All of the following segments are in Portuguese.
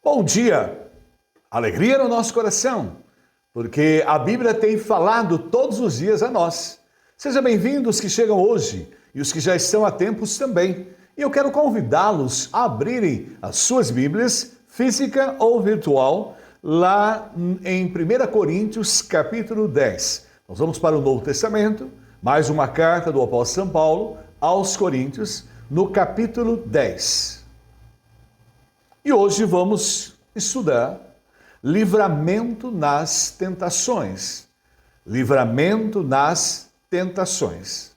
Bom dia, alegria no nosso coração, porque a Bíblia tem falado todos os dias a nós. Sejam bem-vindos que chegam hoje e os que já estão há tempos também. E eu quero convidá-los a abrirem as suas Bíblias, física ou virtual, lá em 1 Coríntios, capítulo 10. Nós vamos para o Novo Testamento, mais uma carta do apóstolo São Paulo aos Coríntios, no capítulo 10. E hoje vamos estudar livramento nas tentações. Livramento nas tentações.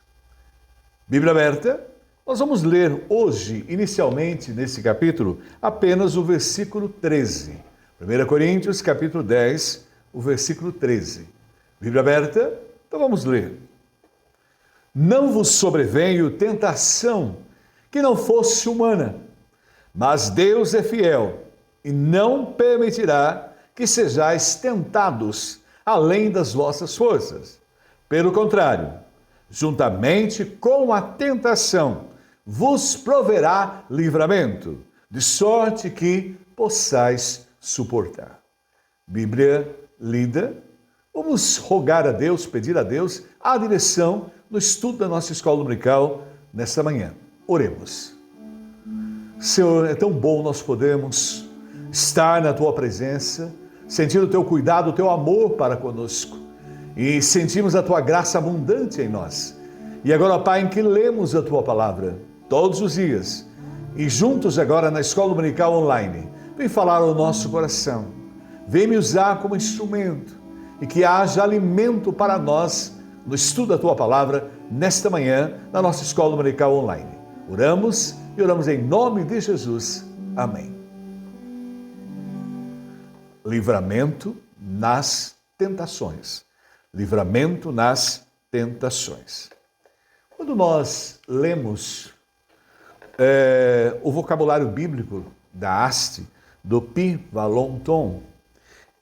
Bíblia aberta, nós vamos ler hoje, inicialmente nesse capítulo, apenas o versículo 13. 1 Coríntios, capítulo 10, o versículo 13. Bíblia aberta, então vamos ler. Não vos sobreveio tentação que não fosse humana, mas Deus é fiel e não permitirá que sejais tentados além das vossas forças. Pelo contrário, juntamente com a tentação, vos proverá livramento, de sorte que possais suportar. Bíblia lida. Vamos rogar a Deus, pedir a Deus a direção no estudo da nossa escola dominical nesta manhã. Oremos. Senhor, é tão bom nós podermos estar na Tua presença, sentir o Teu cuidado, o Teu amor para conosco e sentimos a Tua graça abundante em nós. E agora, Pai, em que lemos a Tua palavra todos os dias e juntos agora na escola dominical online, vem falar ao nosso coração, vem me usar como instrumento e que haja alimento para nós no estudo da Tua palavra nesta manhã na nossa escola dominical online. Oramos e oramos em nome de Jesus. Amém. Livramento nas tentações. Livramento nas tentações. Quando nós lemos o vocabulário bíblico da haste, do Pi Valonton,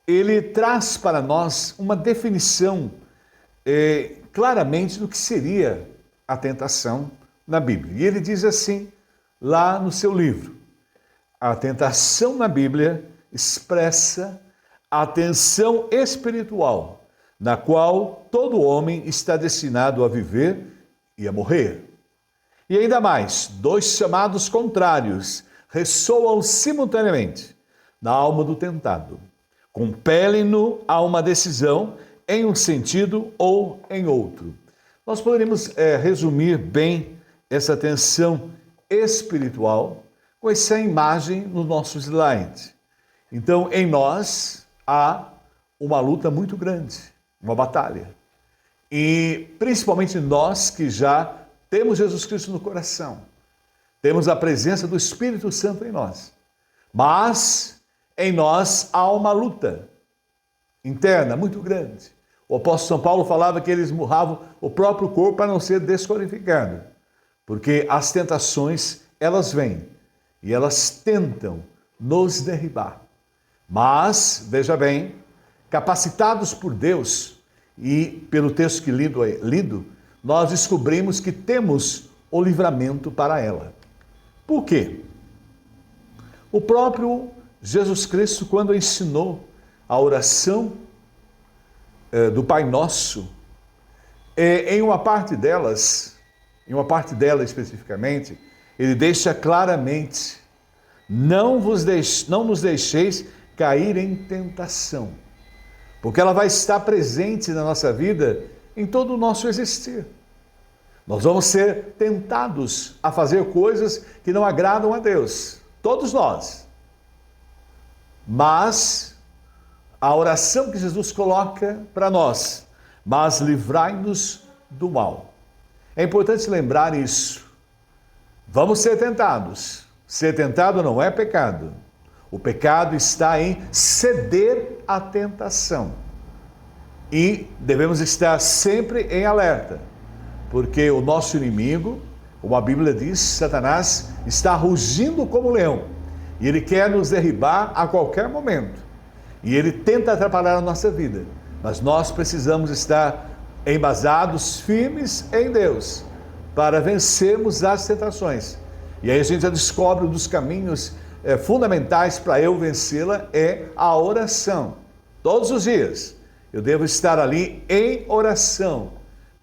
ele traz para nós uma definição claramente do que seria a tentação na Bíblia. E ele diz assim, lá no seu livro, a tentação na Bíblia expressa a tensão espiritual, na qual todo homem está destinado a viver e a morrer. E ainda mais, dois chamados contrários ressoam simultaneamente na alma do tentado, compelem-no a uma decisão em um sentido ou em outro. Nós poderíamos resumir bem essa tensão espiritual com essa imagem no nosso slide. Então, em nós há uma luta muito grande, uma batalha. E principalmente nós que já temos Jesus Cristo no coração, temos a presença do Espírito Santo em nós. Mas em nós há uma luta interna muito grande. O apóstolo São Paulo falava que eles esmurravam o próprio corpo para não ser desqualificado. Porque as tentações, elas vêm e elas tentam nos derribar. Mas, veja bem, capacitados por Deus e pelo texto que lido, nós descobrimos que temos o livramento para ela. Por quê? O próprio Jesus Cristo, quando ensinou a oração do Pai Nosso, em uma parte dela especificamente, ele deixa claramente, não nos deixeis cair em tentação, porque ela vai estar presente na nossa vida em todo o nosso existir. Nós vamos ser tentados a fazer coisas que não agradam a Deus, todos nós. Mas a oração que Jesus coloca para nós, mas livrai-nos do mal. É importante lembrar isso. Vamos ser tentados. Ser tentado não é pecado. O pecado está em ceder à tentação. E devemos estar sempre em alerta, porque o nosso inimigo, como a Bíblia diz, Satanás está rugindo como leão. E ele quer nos derribar a qualquer momento. E ele tenta atrapalhar a nossa vida. Mas nós precisamos estar embasados, firmes em Deus, para vencermos as tentações. E aí a gente já descobre um dos caminhos fundamentais para eu vencê-la é a oração. Todos os dias eu devo estar ali em oração,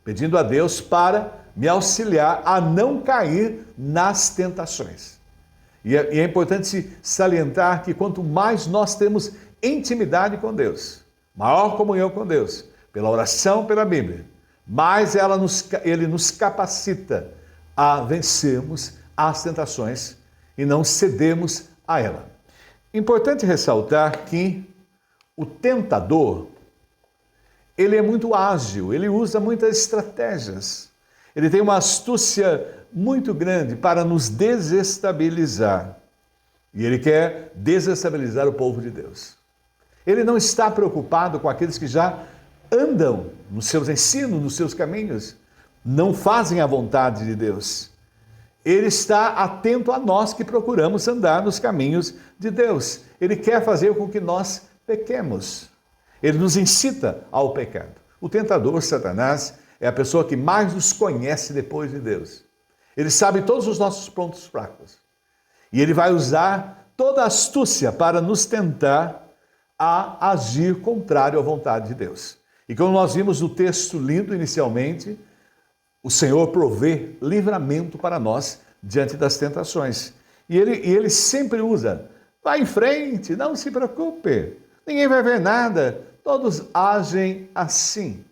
pedindo a Deus para me auxiliar a não cair nas tentações. E é importante salientar que quanto mais nós temos intimidade com Deus, maior comunhão com Deus, pela oração, pela Bíblia, mais Ele nos capacita a vencermos as tentações e não cedemos a ela. Importante ressaltar que o tentador, ele é muito ágil, ele usa muitas estratégias. Ele tem uma astúcia muito grande para nos desestabilizar. E ele quer desestabilizar o povo de Deus. Ele não está preocupado com aqueles que já andam nos seus ensinos, nos seus caminhos, não fazem a vontade de Deus. Ele está atento a nós que procuramos andar nos caminhos de Deus. Ele quer fazer com que nós pequemos. Ele nos incita ao pecado. O tentador, Satanás, é a pessoa que mais nos conhece depois de Deus. Ele sabe todos os nossos pontos fracos. E ele vai usar toda a astúcia para nos tentar a agir contrário à vontade de Deus. E como nós vimos no texto lindo inicialmente, o Senhor provê livramento para nós diante das tentações. E ele sempre usa, vá em frente, não se preocupe, ninguém vai ver nada, todos agem assim.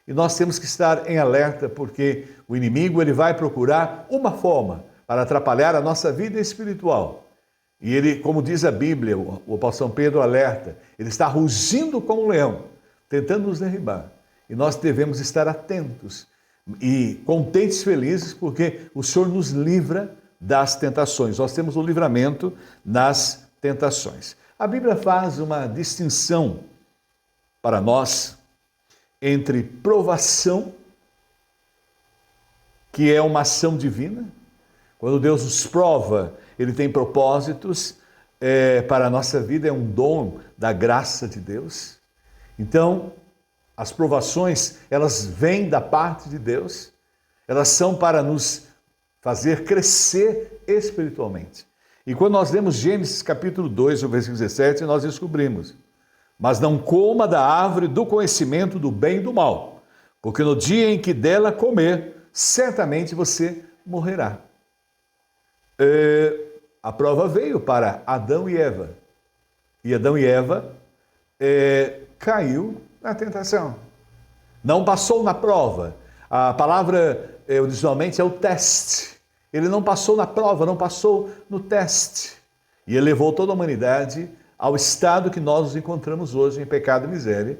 E nós temos que estar em alerta, porque o inimigo ele vai procurar uma forma para atrapalhar a nossa vida espiritual. E ele, como diz a Bíblia, o apóstolo São Pedro alerta, ele está rugindo como um leão, tentando nos derribar. E nós devemos estar atentos e contentes, felizes, porque o Senhor nos livra das tentações. Nós temos o livramento nas tentações. A Bíblia faz uma distinção para nós entre provação, que é uma ação divina. Quando Deus nos prova, Ele tem propósitos para a nossa vida, é um dom da graça de Deus. Então, as provações, elas vêm da parte de Deus, elas são para nos fazer crescer espiritualmente. E quando nós lemos Gênesis capítulo 2, o versículo 17, nós descobrimos: mas não coma da árvore do conhecimento do bem e do mal, porque no dia em que dela comer, certamente você morrerá. A prova veio para Adão e Eva. E Adão e Eva caiu na tentação. Não passou na prova. A palavra originalmente é o teste. Ele não passou na prova, não passou no teste. E ele levou toda a humanidade ao estado que nós nos encontramos hoje, em pecado e miséria,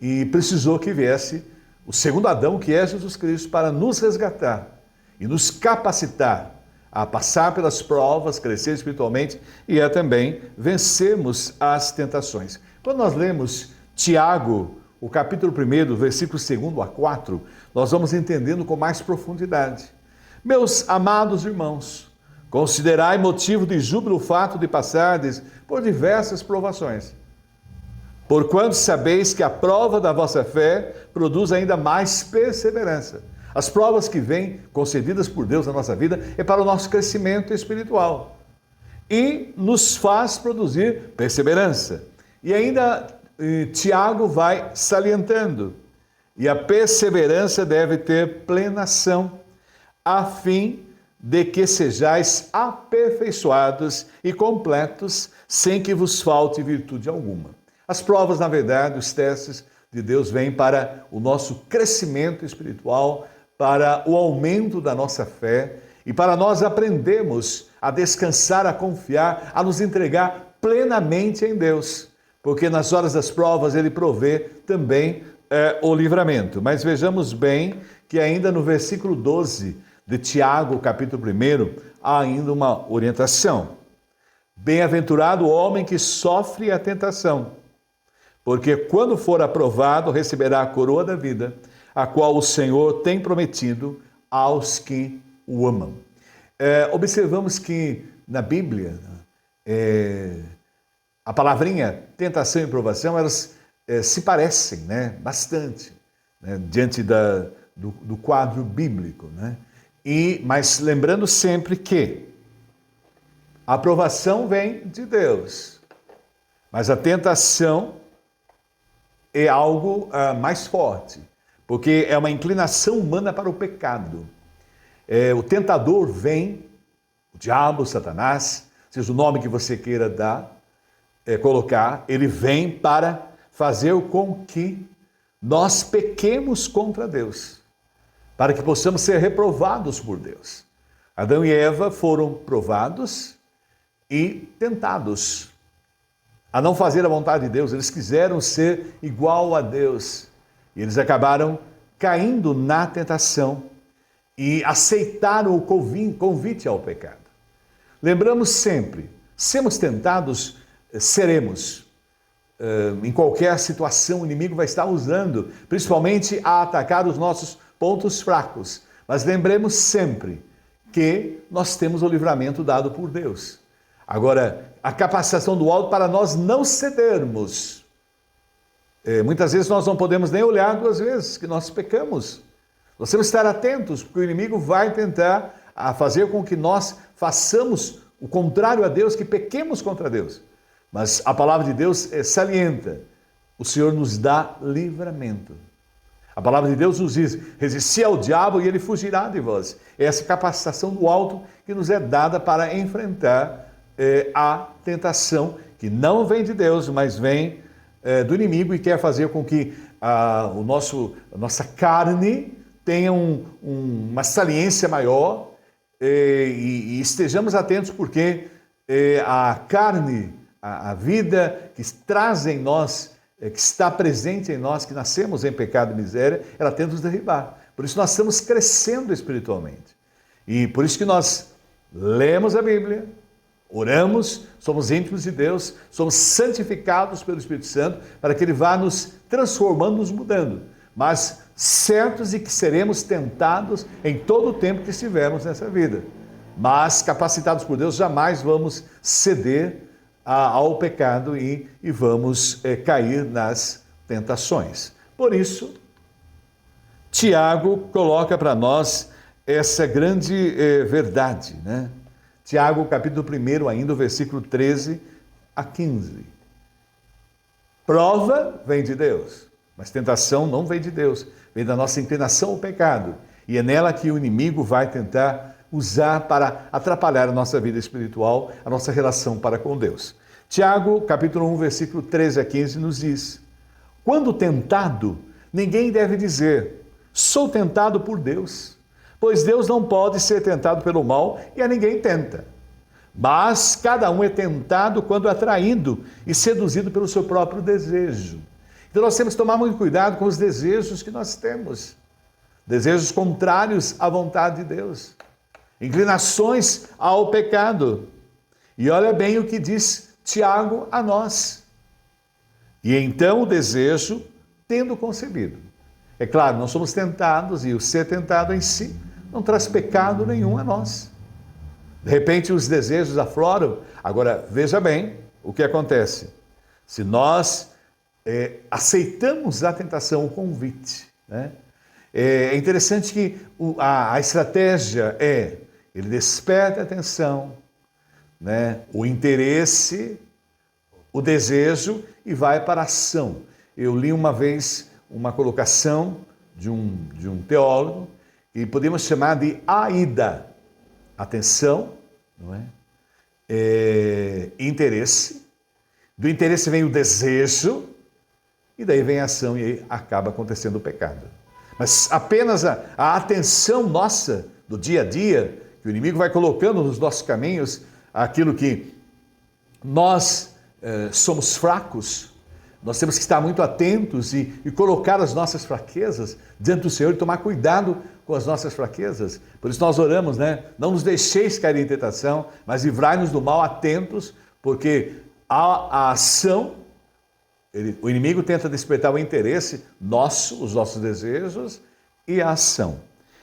e precisou que viesse o segundo Adão, que é Jesus Cristo, para nos resgatar e nos capacitar a passar pelas provas, crescer espiritualmente e também vencermos as tentações. Quando nós lemos Tiago, o capítulo 1, versículo 2 a 4, nós vamos entendendo com mais profundidade. Meus amados irmãos, considerai motivo de júbilo o fato de passardes por diversas provações, porquanto sabeis que a prova da vossa fé produz ainda mais perseverança. As provas que vêm concedidas por Deus na nossa vida é para o nosso crescimento espiritual e nos faz produzir perseverança. E ainda Tiago vai salientando, e a perseverança deve ter plena ação, a fim de que sejais aperfeiçoados e completos, sem que vos falte virtude alguma. As provas, na verdade, os testes de Deus vêm para o nosso crescimento espiritual, para o aumento da nossa fé e para nós aprendermos a descansar, a confiar, a nos entregar plenamente em Deus, porque nas horas das provas Ele provê também o livramento. Mas vejamos bem que ainda no versículo 12 de Tiago, capítulo 1, há ainda uma orientação. Bem-aventurado o homem que sofre a tentação, porque quando for aprovado, receberá a coroa da vida, a qual o Senhor tem prometido aos que o amam. Observamos que na Bíblia, a palavrinha tentação e provação, elas se parecem, bastante, diante do quadro bíblico, mas lembrando sempre que A aprovação vem de Deus, mas a tentação é algo mais forte, porque é uma inclinação humana para o pecado. O tentador vem, o diabo, Satanás, seja o nome que você queira colocar, ele vem para fazer com que nós pequemos contra Deus, para que possamos ser reprovados por Deus. Adão e Eva foram provados e tentados a não fazer a vontade de Deus. Eles quiseram ser igual a Deus e eles acabaram caindo na tentação e aceitaram o convite ao pecado. Lembramos sempre, sermos tentados, seremos. Em qualquer situação, o inimigo vai estar usando, principalmente a atacar os nossos pontos fracos. Mas lembremos sempre que nós temos o livramento dado por Deus. Agora, a capacitação do alto para nós não cedermos. Muitas vezes nós não podemos nem olhar 2 vezes que nós pecamos. Nós temos que estar atentos, porque o inimigo vai tentar fazer com que nós façamos o contrário a Deus, que pequemos contra Deus. Mas a palavra de Deus salienta, o Senhor nos dá livramento. A palavra de Deus nos diz, resisti ao diabo e ele fugirá de vós. É essa capacitação do alto que nos é dada para enfrentar a tentação, que não vem de Deus, mas vem do inimigo e quer fazer com que a nossa carne tenha uma saliência maior e estejamos atentos, porque a carne, a vida que traz em nós, que está presente em nós, que nascemos em pecado e miséria, ela tenta nos derribar. Por isso nós estamos crescendo espiritualmente. E por isso que nós lemos a Bíblia, oramos, somos íntimos de Deus, somos santificados pelo Espírito Santo, para que Ele vá nos transformando, nos mudando. Mas certos de que seremos tentados em todo o tempo que estivermos nessa vida. Mas capacitados por Deus, jamais vamos ceder ao pecado e vamos cair nas tentações. Por isso, Tiago coloca para nós essa grande verdade, né? Tiago, capítulo 1, ainda o versículo 13 a 15. Prova vem de Deus, mas tentação não vem de Deus, vem da nossa inclinação ao pecado. E é nela que o inimigo vai tentar usar para atrapalhar a nossa vida espiritual, a nossa relação para com Deus. Tiago, capítulo 1, versículo 13 a 15, nos diz: quando tentado, ninguém deve dizer, sou tentado por Deus, pois Deus não pode ser tentado pelo mal e a ninguém tenta. Mas cada um é tentado quando atraído e seduzido pelo seu próprio desejo. Então nós temos que tomar muito cuidado com os desejos que nós temos. Desejos contrários à vontade de Deus. Inclinações ao pecado. E olha bem o que diz Tiago a nós. E então o desejo, tendo concebido. É claro, nós somos tentados e o ser tentado em si não traz pecado nenhum a nós. De repente os desejos afloram. Agora, veja bem o que acontece. Se nós aceitamos a tentação, o convite, né? É interessante que a estratégia ele desperta a atenção, né? O interesse, o desejo e vai para a ação. Eu li uma vez uma colocação de um teólogo que podemos chamar de AIDA. Atenção, não é? Interesse. Do interesse vem o desejo e daí vem a ação e aí acaba acontecendo o pecado. Mas apenas a atenção nossa do dia a dia, que o inimigo vai colocando nos nossos caminhos, aquilo que nós somos fracos, nós temos que estar muito atentos e colocar as nossas fraquezas diante do Senhor e tomar cuidado com as nossas fraquezas. Por isso nós oramos, né? Não nos deixeis cair em tentação, mas livrai-nos do mal, atentos, porque a ação, o inimigo tenta despertar o interesse nosso, os nossos desejos e a ação.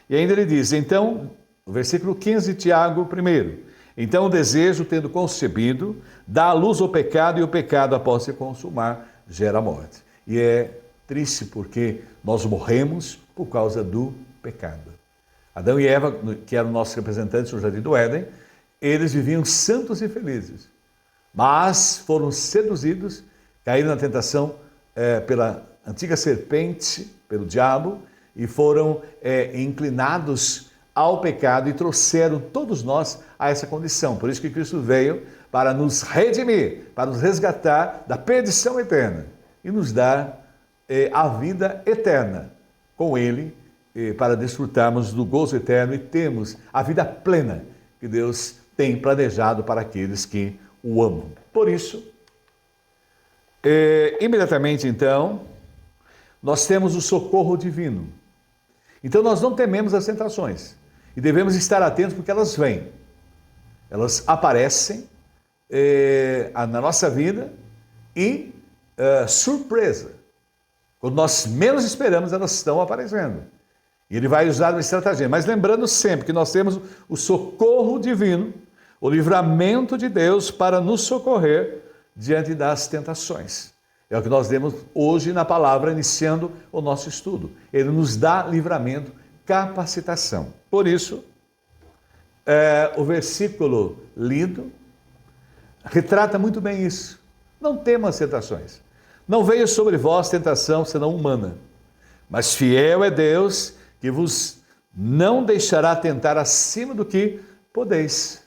E ainda ele diz, então, no versículo 15, Tiago 1, então o desejo, tendo concebido, dá à luz o pecado, e o pecado, após se consumar, gera morte. E é triste porque nós morremos por causa do pecado. Adão e Eva, que eram nossos representantes no Jardim do Éden, eles viviam santos e felizes, mas foram seduzidos, caíram na tentação pela antiga serpente, pelo diabo, e foram inclinados ao pecado e trouxeram todos nós a essa condição. Por isso que Cristo veio para nos redimir, para nos resgatar da perdição eterna e nos dar a vida eterna com Ele, para desfrutarmos do gozo eterno e termos a vida plena que Deus tem planejado para aqueles que o amam. Por isso, imediatamente então, nós temos o socorro divino. Então nós não tememos as tentações e devemos estar atentos porque elas vêm. Elas aparecem na nossa vida e surpresa. Quando nós menos esperamos, elas estão aparecendo. E Ele vai usar uma estratégia. Mas lembrando sempre que nós temos o socorro divino, o livramento de Deus para nos socorrer diante das tentações. É o que nós vemos hoje na palavra, iniciando o nosso estudo. Ele nos dá livramento, capacitação. Por isso, o versículo lido retrata muito bem isso. Não temas tentações. Não veio sobre vós tentação senão humana. Mas fiel é Deus, que vos não deixará tentar acima do que podeis.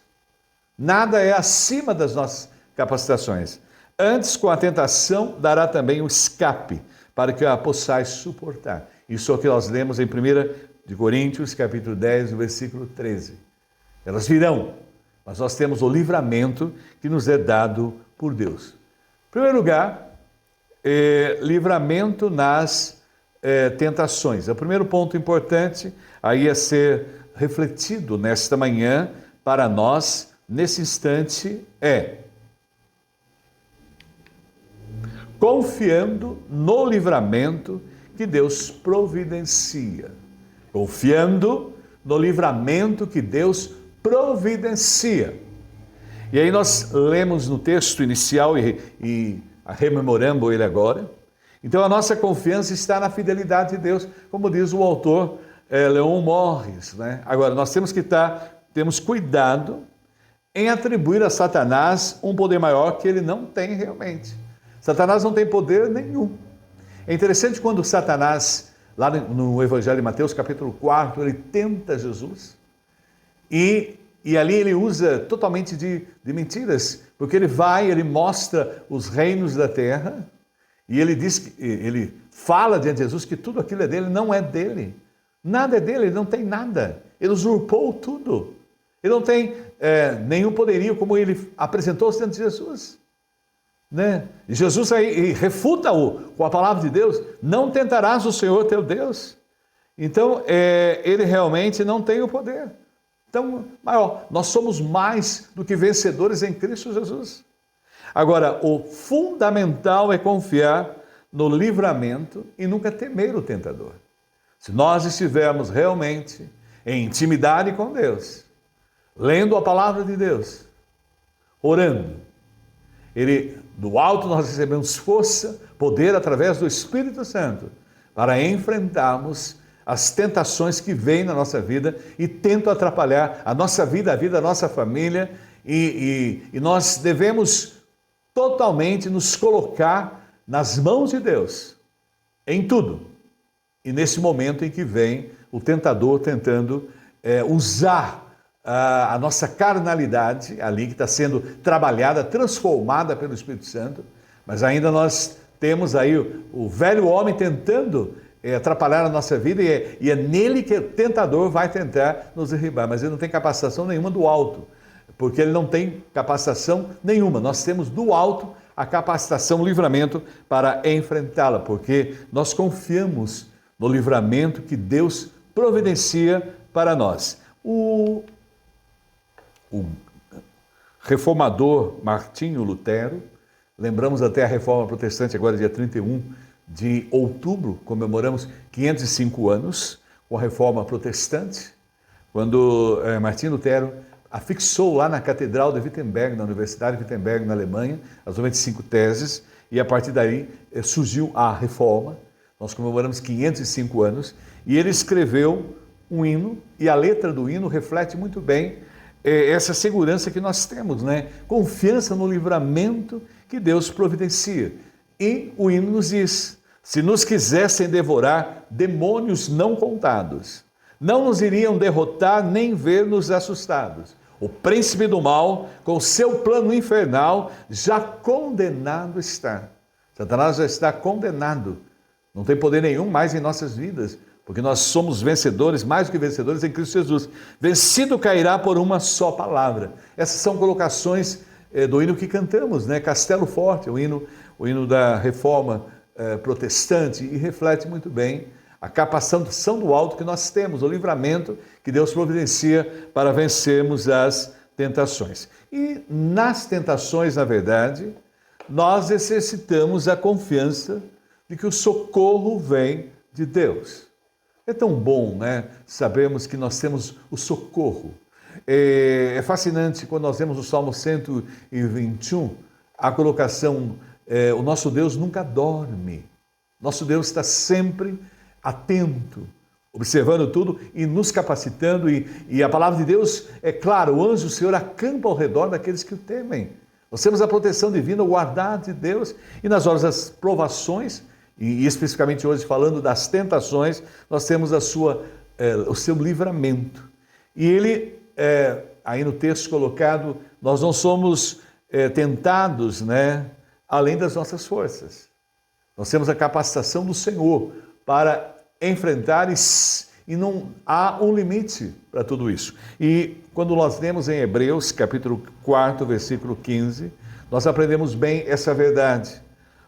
Nada é acima das nossas capacitações. Antes, com a tentação, dará também o escape, para que a possais suportar. Isso é o que nós lemos em 1 Coríntios, capítulo 10, versículo 13. Elas virão, mas nós temos o livramento que nos é dado por Deus. Em primeiro lugar, livramento nas tentações. O primeiro ponto importante aí a ser refletido nesta manhã para nós, nesse instante, confiando no livramento que Deus providencia. Confiando no livramento que Deus providencia. E aí nós lemos no texto inicial e rememoramos ele agora. Então a nossa confiança está na fidelidade de Deus, como diz o autor Leon Morris, né? Agora, nós temos cuidado em atribuir a Satanás um poder maior que ele não tem realmente. Satanás não tem poder nenhum. É interessante quando Satanás, lá no Evangelho de Mateus, capítulo 4, ele tenta Jesus e ali ele usa totalmente de mentiras, porque ele mostra os reinos da terra e ele fala diante de Jesus que tudo aquilo é dele, não é dele. Nada é dele, ele não tem nada. Ele usurpou tudo. Ele não tem nenhum poderio, como ele apresentou-se diante de Jesus. Né? E Jesus aí refuta-o com a palavra de Deus: não tentarás o Senhor teu Deus. Então, ele realmente não tem o poder. Então, maior, nós somos mais do que vencedores em Cristo Jesus. Agora, o fundamental é confiar no livramento e nunca temer o tentador. Se nós estivermos realmente em intimidade com Deus, lendo a palavra de Deus, orando, do alto nós recebemos força, poder através do Espírito Santo para enfrentarmos as tentações que vêm na nossa vida e tentam atrapalhar a nossa vida, a vida da nossa família, e nós devemos totalmente nos colocar nas mãos de Deus, em tudo. E nesse momento em que vem o tentador tentando usar a nossa carnalidade, ali que está sendo trabalhada, transformada pelo Espírito Santo, mas ainda nós temos aí o velho homem tentando atrapalhar a nossa vida, e é nele que o tentador vai tentar nos derribar, mas ele não tem capacitação nenhuma do alto, porque ele não tem capacitação nenhuma. Nós temos do alto a capacitação, o livramento para enfrentá-la, porque nós confiamos no livramento que Deus providencia para nós. O reformador Martinho Lutero, lembramos até a Reforma Protestante, agora dia 31 de outubro, comemoramos 505 anos com a Reforma Protestante, quando Martinho Lutero afixou lá na Catedral de Wittenberg, na Universidade de Wittenberg, na Alemanha, as 95 teses, e a partir daí surgiu a Reforma. Nós comemoramos 505 anos, e ele escreveu um hino, e a letra do hino reflete muito bem essa segurança que nós temos, né? Confiança no livramento que Deus providencia. E o hino nos diz: se nos quisessem devorar, demônios não contados, não nos iriam derrotar nem ver-nos assustados. O príncipe do mal, com seu plano infernal, já condenado está. Satanás já está condenado. Não tem poder nenhum mais em nossas vidas, porque nós somos vencedores, mais do que vencedores em Cristo Jesus. Vencido cairá por uma só palavra. Essas são colocações do hino que cantamos, né? Castelo Forte, o hino da Reforma protestante, e reflete muito bem a capacitação do alto que nós temos, o livramento que Deus providencia para vencermos as tentações. E nas tentações, na verdade, nós exercitamos a confiança de que o socorro vem de Deus. É tão bom, né, sabermos que nós temos o socorro. É fascinante quando nós vemos o Salmo 121, a colocação, o nosso Deus nunca dorme. Nosso Deus está sempre atento, observando tudo e nos capacitando. E a palavra de Deus é clara: o anjo do Senhor acampa ao redor daqueles que o temem. Nós temos a proteção divina, o guardar de Deus, e nas horas das provações, e especificamente hoje falando das tentações, nós temos o seu livramento. E ele, aí no texto colocado, nós não somos tentados, né, além das nossas forças. Nós temos a capacitação do Senhor para enfrentar, e não há um limite para tudo isso. E quando nós lemos em Hebreus, capítulo 4, versículo 15, nós aprendemos bem essa verdade.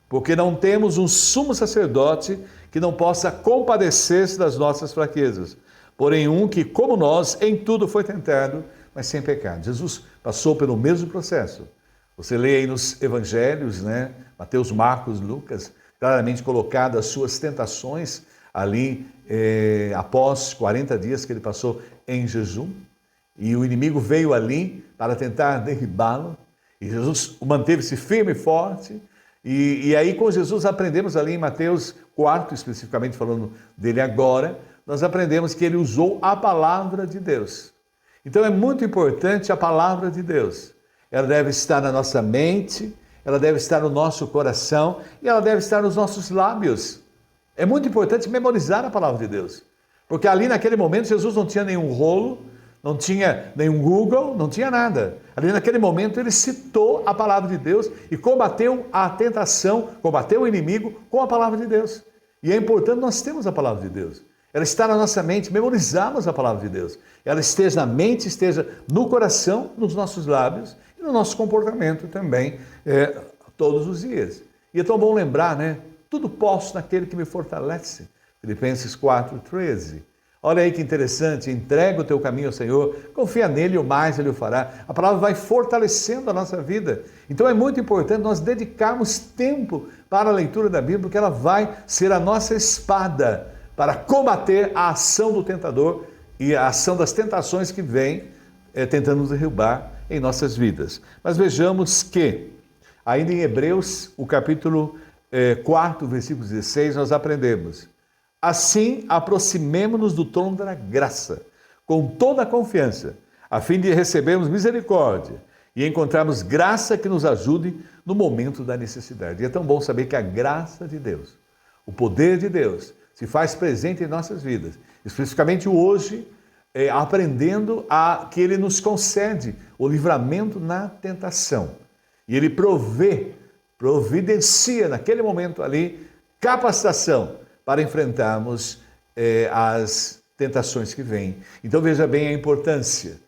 Porque não temos um sumo sacerdote que não possa compadecer-se das nossas fraquezas, porém um que, como nós, em tudo foi tentado, mas sem pecado. Jesus passou pelo mesmo processo. Você lê aí nos evangelhos, né? Mateus, Marcos, Lucas, claramente colocado as suas tentações ali após 40 dias que ele passou em jejum, e o inimigo veio ali para tentar derribá-lo, e Jesus manteve-se firme e forte. E aí com Jesus aprendemos ali em Mateus 4, especificamente falando dele agora, nós aprendemos que ele usou a palavra de Deus. Então é muito importante a palavra de Deus. Ela deve estar na nossa mente, ela deve estar no nosso coração e ela deve estar nos nossos lábios. É muito importante memorizar a palavra de Deus, porque ali naquele momento Jesus não tinha nenhum rolo, não tinha nenhum Google, não tinha nada. Ali naquele momento ele citou a palavra de Deus e combateu a tentação, combateu o inimigo com a palavra de Deus. E é importante nós termos a palavra de Deus. Ela está na nossa mente, memorizarmos a palavra de Deus. Ela esteja na mente, esteja no coração, nos nossos lábios e no nosso comportamento também, todos os dias. E é tão bom lembrar, né? Tudo posso naquele que me fortalece. Filipenses 4:13. Olha aí que interessante: entrega o teu caminho ao Senhor, confia nele e o mais ele o fará. A palavra vai fortalecendo a nossa vida. Então é muito importante nós dedicarmos tempo para a leitura da Bíblia, porque ela vai ser a nossa espada para combater a ação do tentador e a ação das tentações que vem tentando nos derrubar em nossas vidas. Mas vejamos que, ainda em Hebreus, o capítulo 4, versículo 16, nós aprendemos: assim, aproximemo-nos do trono da graça, com toda a confiança, a fim de recebermos misericórdia e encontrarmos graça que nos ajude no momento da necessidade. E é tão bom saber que a graça de Deus, o poder de Deus, se faz presente em nossas vidas, especificamente hoje, aprendendo que Ele nos concede o livramento na tentação. E Ele providencia naquele momento ali capacitação para enfrentarmos as tentações que vêm. Então veja bem a importância,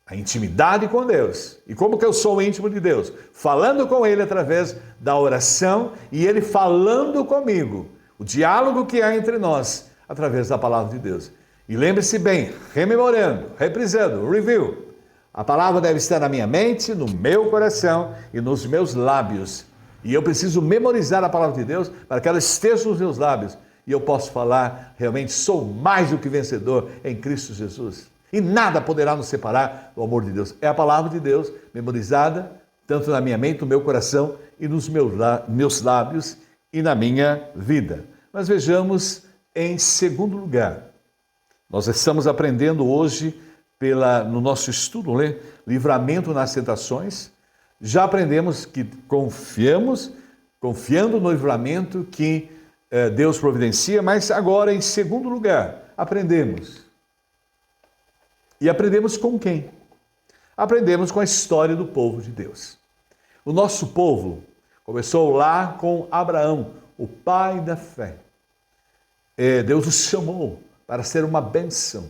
a intimidade com Deus. E como que eu sou íntimo de Deus? Falando com Ele através da oração e Ele falando comigo. O diálogo que há entre nós através da palavra de Deus. E lembre-se bem, rememorando, reprisando, review. A palavra deve estar na minha mente, no meu coração e nos meus lábios. E eu preciso memorizar a palavra de Deus para que ela esteja nos meus lábios. E eu posso falar, realmente sou mais do que vencedor em Cristo Jesus. E nada poderá nos separar do amor de Deus. É a palavra de Deus memorizada, tanto na minha mente, no meu coração e nos meus lábios e na minha vida. Mas vejamos em segundo lugar. Nós estamos aprendendo hoje no nosso estudo, Livramento nas Tentações, já aprendemos que confiando no livramento que Deus providencia, mas agora, em segundo lugar, aprendemos. E aprendemos com quem? Aprendemos com a história do povo de Deus. O nosso povo começou lá com Abraão, o pai da fé. Deus os chamou para ser uma bênção.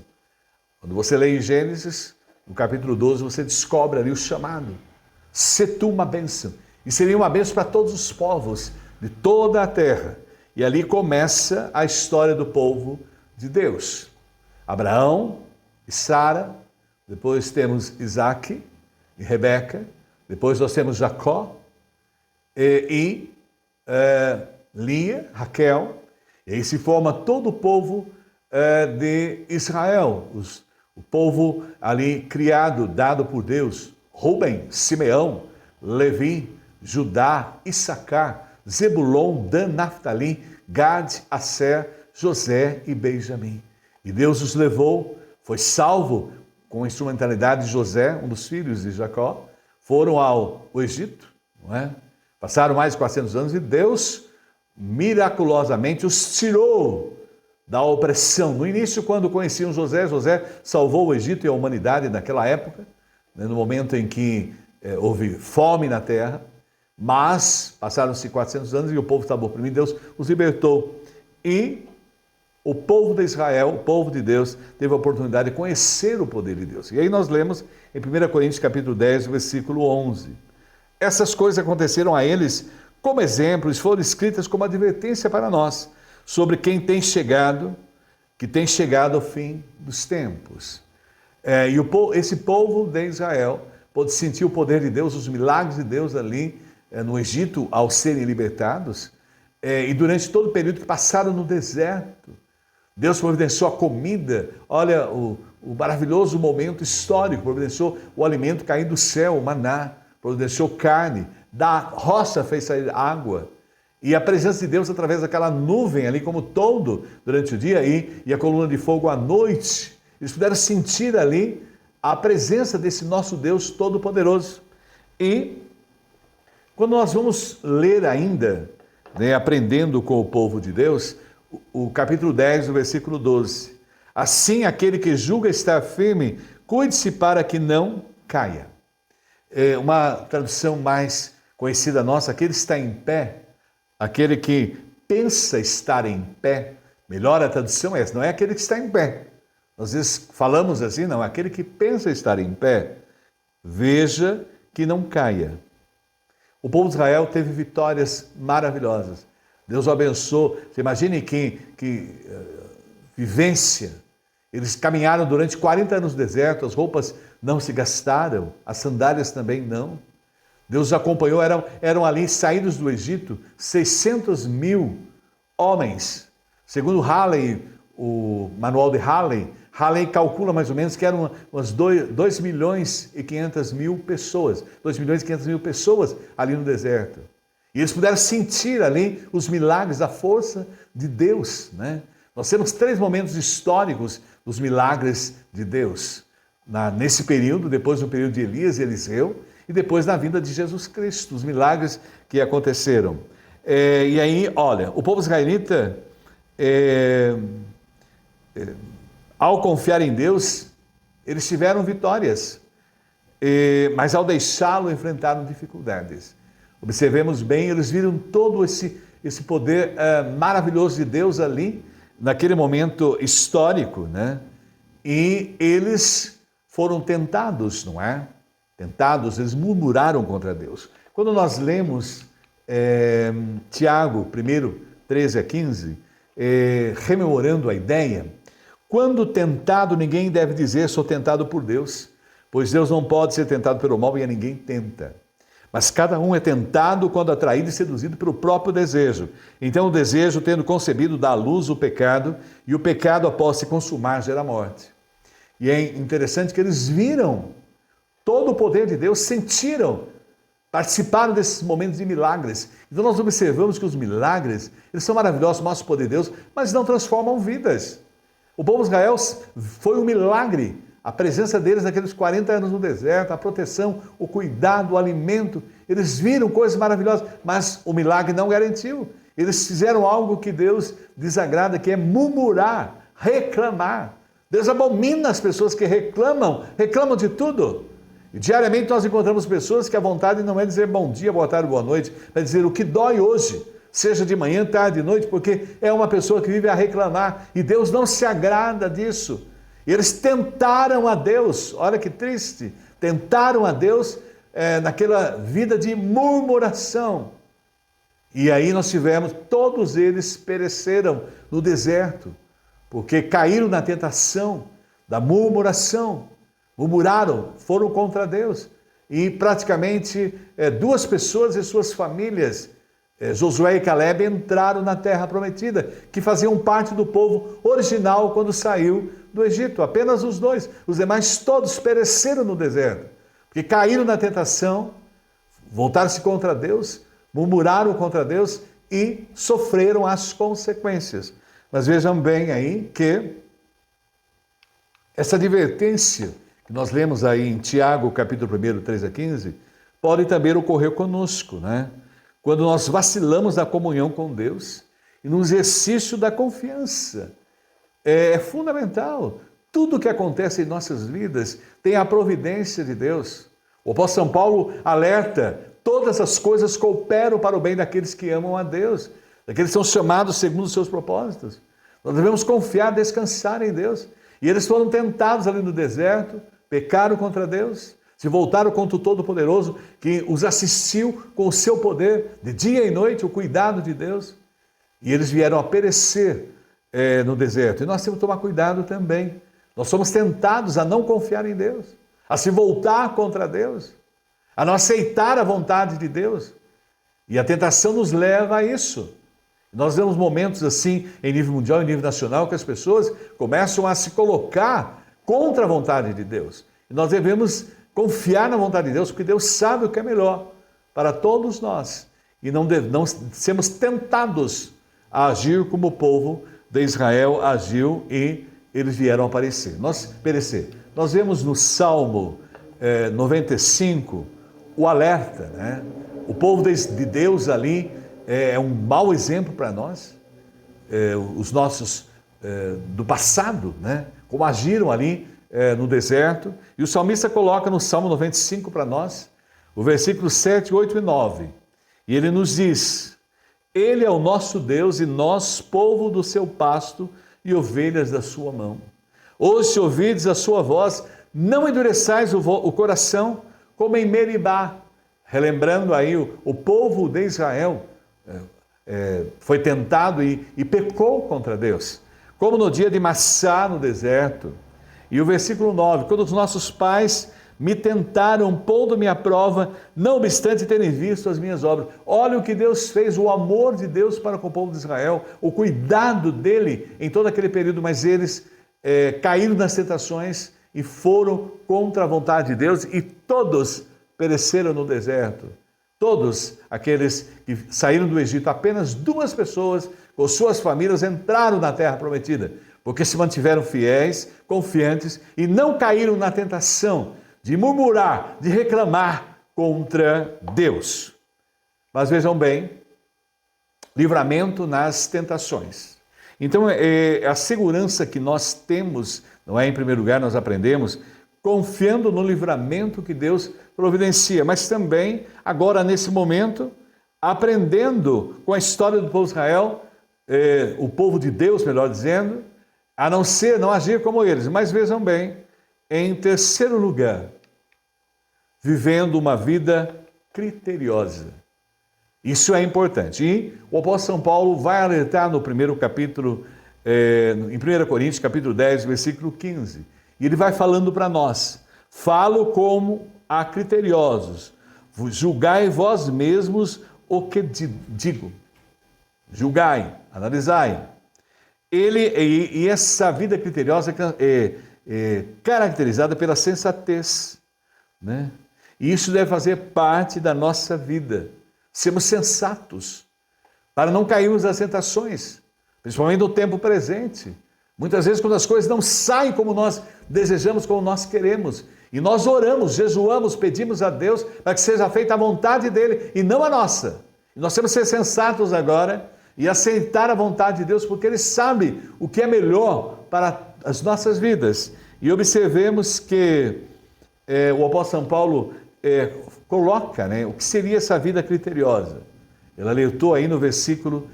Quando você lê em Gênesis, no capítulo 12, você descobre ali o chamado. Se tu uma bênção. E seria uma bênção para todos os povos de toda a terra. E ali começa a história do povo de Deus. Abraão e Sara, depois temos Isaac e Rebeca, depois nós temos Jacó e Lia, Raquel, e aí se forma todo o povo de Israel, o povo ali criado, dado por Deus, Rubem, Simeão, Levi, Judá, Issacar, Zebulon, Dan, Naftali, Gad, Asser, José e Benjamim. E Deus os levou, foi salvo com a instrumentalidade de José, um dos filhos de Jacó, foram ao Egito, não é? Passaram mais de 400 anos e Deus miraculosamente os tirou da opressão. No início, quando conheciam José, José salvou o Egito e a humanidade naquela época, no momento em que houve fome na terra, mas passaram-se 400 anos e o povo estava oprimido, Deus os libertou. E o povo de Israel, o povo de Deus, teve a oportunidade de conhecer o poder de Deus. E aí nós lemos em 1 Coríntios capítulo 10, versículo 11. Essas coisas aconteceram a eles como exemplos, foram escritas como advertência para nós, sobre quem tem chegado, que tem chegado ao fim dos tempos. Esse povo de Israel pôde sentir o poder de Deus, os milagres de Deus ali no Egito, ao serem libertados, e durante todo o período que passaram no deserto. Deus providenciou a comida, olha o maravilhoso momento histórico, providenciou o alimento cair do céu, o maná, providenciou carne, da rocha fez sair água, e a presença de Deus através daquela nuvem ali como todo durante o dia e a coluna de fogo à noite, eles puderam sentir ali a presença desse nosso Deus Todo-Poderoso. E quando nós vamos ler ainda, aprendendo com o povo de Deus, o capítulo 10, o versículo 12. Assim, aquele que julga estar firme, cuide-se para que não caia. Uma tradução mais conhecida nossa, aquele que está em pé, aquele que pensa estar em pé, melhor a tradução é essa, não é aquele que está em pé. Às vezes falamos assim, não, aquele que pensa estar em pé, veja que não caia. O povo de Israel teve vitórias maravilhosas. Deus o abençoou. Você imagine que vivência. Eles caminharam durante 40 anos no deserto, as roupas não se gastaram, as sandálias também não. Deus os acompanhou, eram ali saídos do Egito 600 mil homens. Segundo Halley, o manual de Halley calcula mais ou menos que eram umas 2 milhões e 500 mil pessoas. 2 milhões e 500 mil pessoas ali no deserto. E eles puderam sentir ali os milagres, a força de Deus, né? Nós temos 3 momentos históricos dos milagres de Deus. Nesse período, depois do período de Elias e Eliseu, e depois na vinda de Jesus Cristo, os milagres que aconteceram. E aí, olha, o povo israelita, ao confiar em Deus, eles tiveram vitórias, mas ao deixá-lo, enfrentaram dificuldades. Observemos bem, eles viram todo esse poder maravilhoso de Deus ali, naquele momento histórico, né? E eles foram tentados, não é? Tentados, eles murmuraram contra Deus. Quando nós lemos Tiago 1, 13 a 15, rememorando a ideia, quando tentado, ninguém deve dizer, sou tentado por Deus, pois Deus não pode ser tentado pelo mal e a ninguém tenta. Mas cada um é tentado quando atraído e seduzido pelo próprio desejo. Então o desejo, tendo concebido, dá à luz o pecado, e o pecado, após se consumar, gera morte. E é interessante que eles viram todo o poder de Deus, sentiram, participaram desses momentos de milagres. Então nós observamos que os milagres, eles são maravilhosos, mostram o poder de Deus, mas não transformam vidas. O povo de Israel foi um milagre a presença deles naqueles 40 anos no deserto, a proteção, o cuidado, o alimento. Eles viram coisas maravilhosas, mas o milagre não garantiu. Eles fizeram algo que Deus desagrada, que é murmurar, reclamar. Deus abomina as pessoas que reclamam de tudo. E diariamente nós encontramos pessoas que a vontade não é dizer bom dia, boa tarde, boa noite, mas dizer o que dói hoje, seja de manhã, tarde, noite, porque é uma pessoa que vive a reclamar e Deus não se agrada disso. E eles tentaram a Deus, olha que triste, tentaram a Deus naquela vida de murmuração. E aí nós tivemos, todos eles pereceram no deserto, porque caíram na tentação da murmuração, murmuraram, foram contra Deus. E praticamente 2 pessoas e suas famílias, Josué e Caleb, entraram na terra prometida, que faziam parte do povo original quando saiu do Egito. Apenas os 2, os demais todos pereceram no deserto, porque caíram na tentação, voltaram-se contra Deus, murmuraram contra Deus e sofreram as consequências. Mas vejam bem aí que essa advertência que nós lemos aí em Tiago, capítulo 1, 3 a 15, pode também ocorrer conosco, né? Quando nós vacilamos na comunhão com Deus e no exercício da confiança. É fundamental. Tudo que acontece em nossas vidas tem a providência de Deus. O apóstolo São Paulo alerta: todas as coisas cooperam para o bem daqueles que amam a Deus, daqueles que são chamados segundo os seus propósitos. Nós devemos confiar, descansar em Deus. E eles foram tentados ali no deserto, pecaram contra Deus, se voltaram contra o Todo-Poderoso, que os assistiu com o seu poder, de dia e noite, o cuidado de Deus. E eles vieram a perecer no deserto. E nós temos que tomar cuidado também. Nós somos tentados a não confiar em Deus, a se voltar contra Deus, a não aceitar a vontade de Deus. E a tentação nos leva a isso. Nós vemos momentos assim, em nível mundial e em nível nacional, que as pessoas começam a se colocar contra a vontade de Deus. E nós devemos confiar na vontade de Deus, porque Deus sabe o que é melhor para todos nós. E não sermos tentados a agir como o povo de Israel agiu e eles vieram a perecer. Nós vemos no Salmo 95 o alerta, né? O povo de Deus ali é um mau exemplo para nós, os nossos do passado, né? Como agiram ali no deserto. E o salmista coloca no Salmo 95 para nós, o versículo 7, 8 e 9. E ele nos diz: Ele é o nosso Deus e nós, povo do seu pasto e ovelhas da sua mão. Hoje, se ouvides a sua voz, não endureçais o coração como em Meribá. Relembrando aí o povo de Israel foi tentado e pecou contra Deus, como no dia de Massá no deserto. E o versículo 9: quando os nossos pais me tentaram, pondo-me à prova, não obstante terem visto as minhas obras. Olha o que Deus fez, o amor de Deus para com o povo de Israel, o cuidado dele em todo aquele período, mas eles caíram nas tentações e foram contra a vontade de Deus, e todos pereceram no deserto. Todos aqueles que saíram do Egito, apenas 2 pessoas com suas famílias entraram na terra prometida, porque se mantiveram fiéis, confiantes e não caíram na tentação de murmurar, de reclamar contra Deus. Mas vejam bem, livramento nas tentações. Então, a segurança que nós temos, não é? Em primeiro lugar, nós aprendemos confiando no livramento que Deus providencia, mas também, agora nesse momento, aprendendo com a história do povo de Israel, o povo de Deus, melhor dizendo, a não agir como eles. Mas vejam bem, em terceiro lugar, vivendo uma vida criteriosa. Isso é importante. E o apóstolo São Paulo vai alertar no primeiro capítulo, em 1 Coríntios, capítulo 10, versículo 15. E ele vai falando para nós: falo como a criteriosos, julgai vós mesmos o que digo. Julgai, analisai. E essa vida criteriosa é caracterizada pela sensatez, né? E isso deve fazer parte da nossa vida. Sermos sensatos, para não cairmos nas tentações, principalmente no tempo presente. Muitas vezes quando as coisas não saem como nós desejamos, como nós queremos, e nós oramos, jejuamos, pedimos a Deus para que seja feita a vontade dele e não a nossa. E nós temos que ser sensatos agora e aceitar a vontade de Deus, porque ele sabe o que é melhor para as nossas vidas. E observemos que o apóstolo São Paulo coloca, né, o que seria essa vida criteriosa. Ele alertou aí no versículo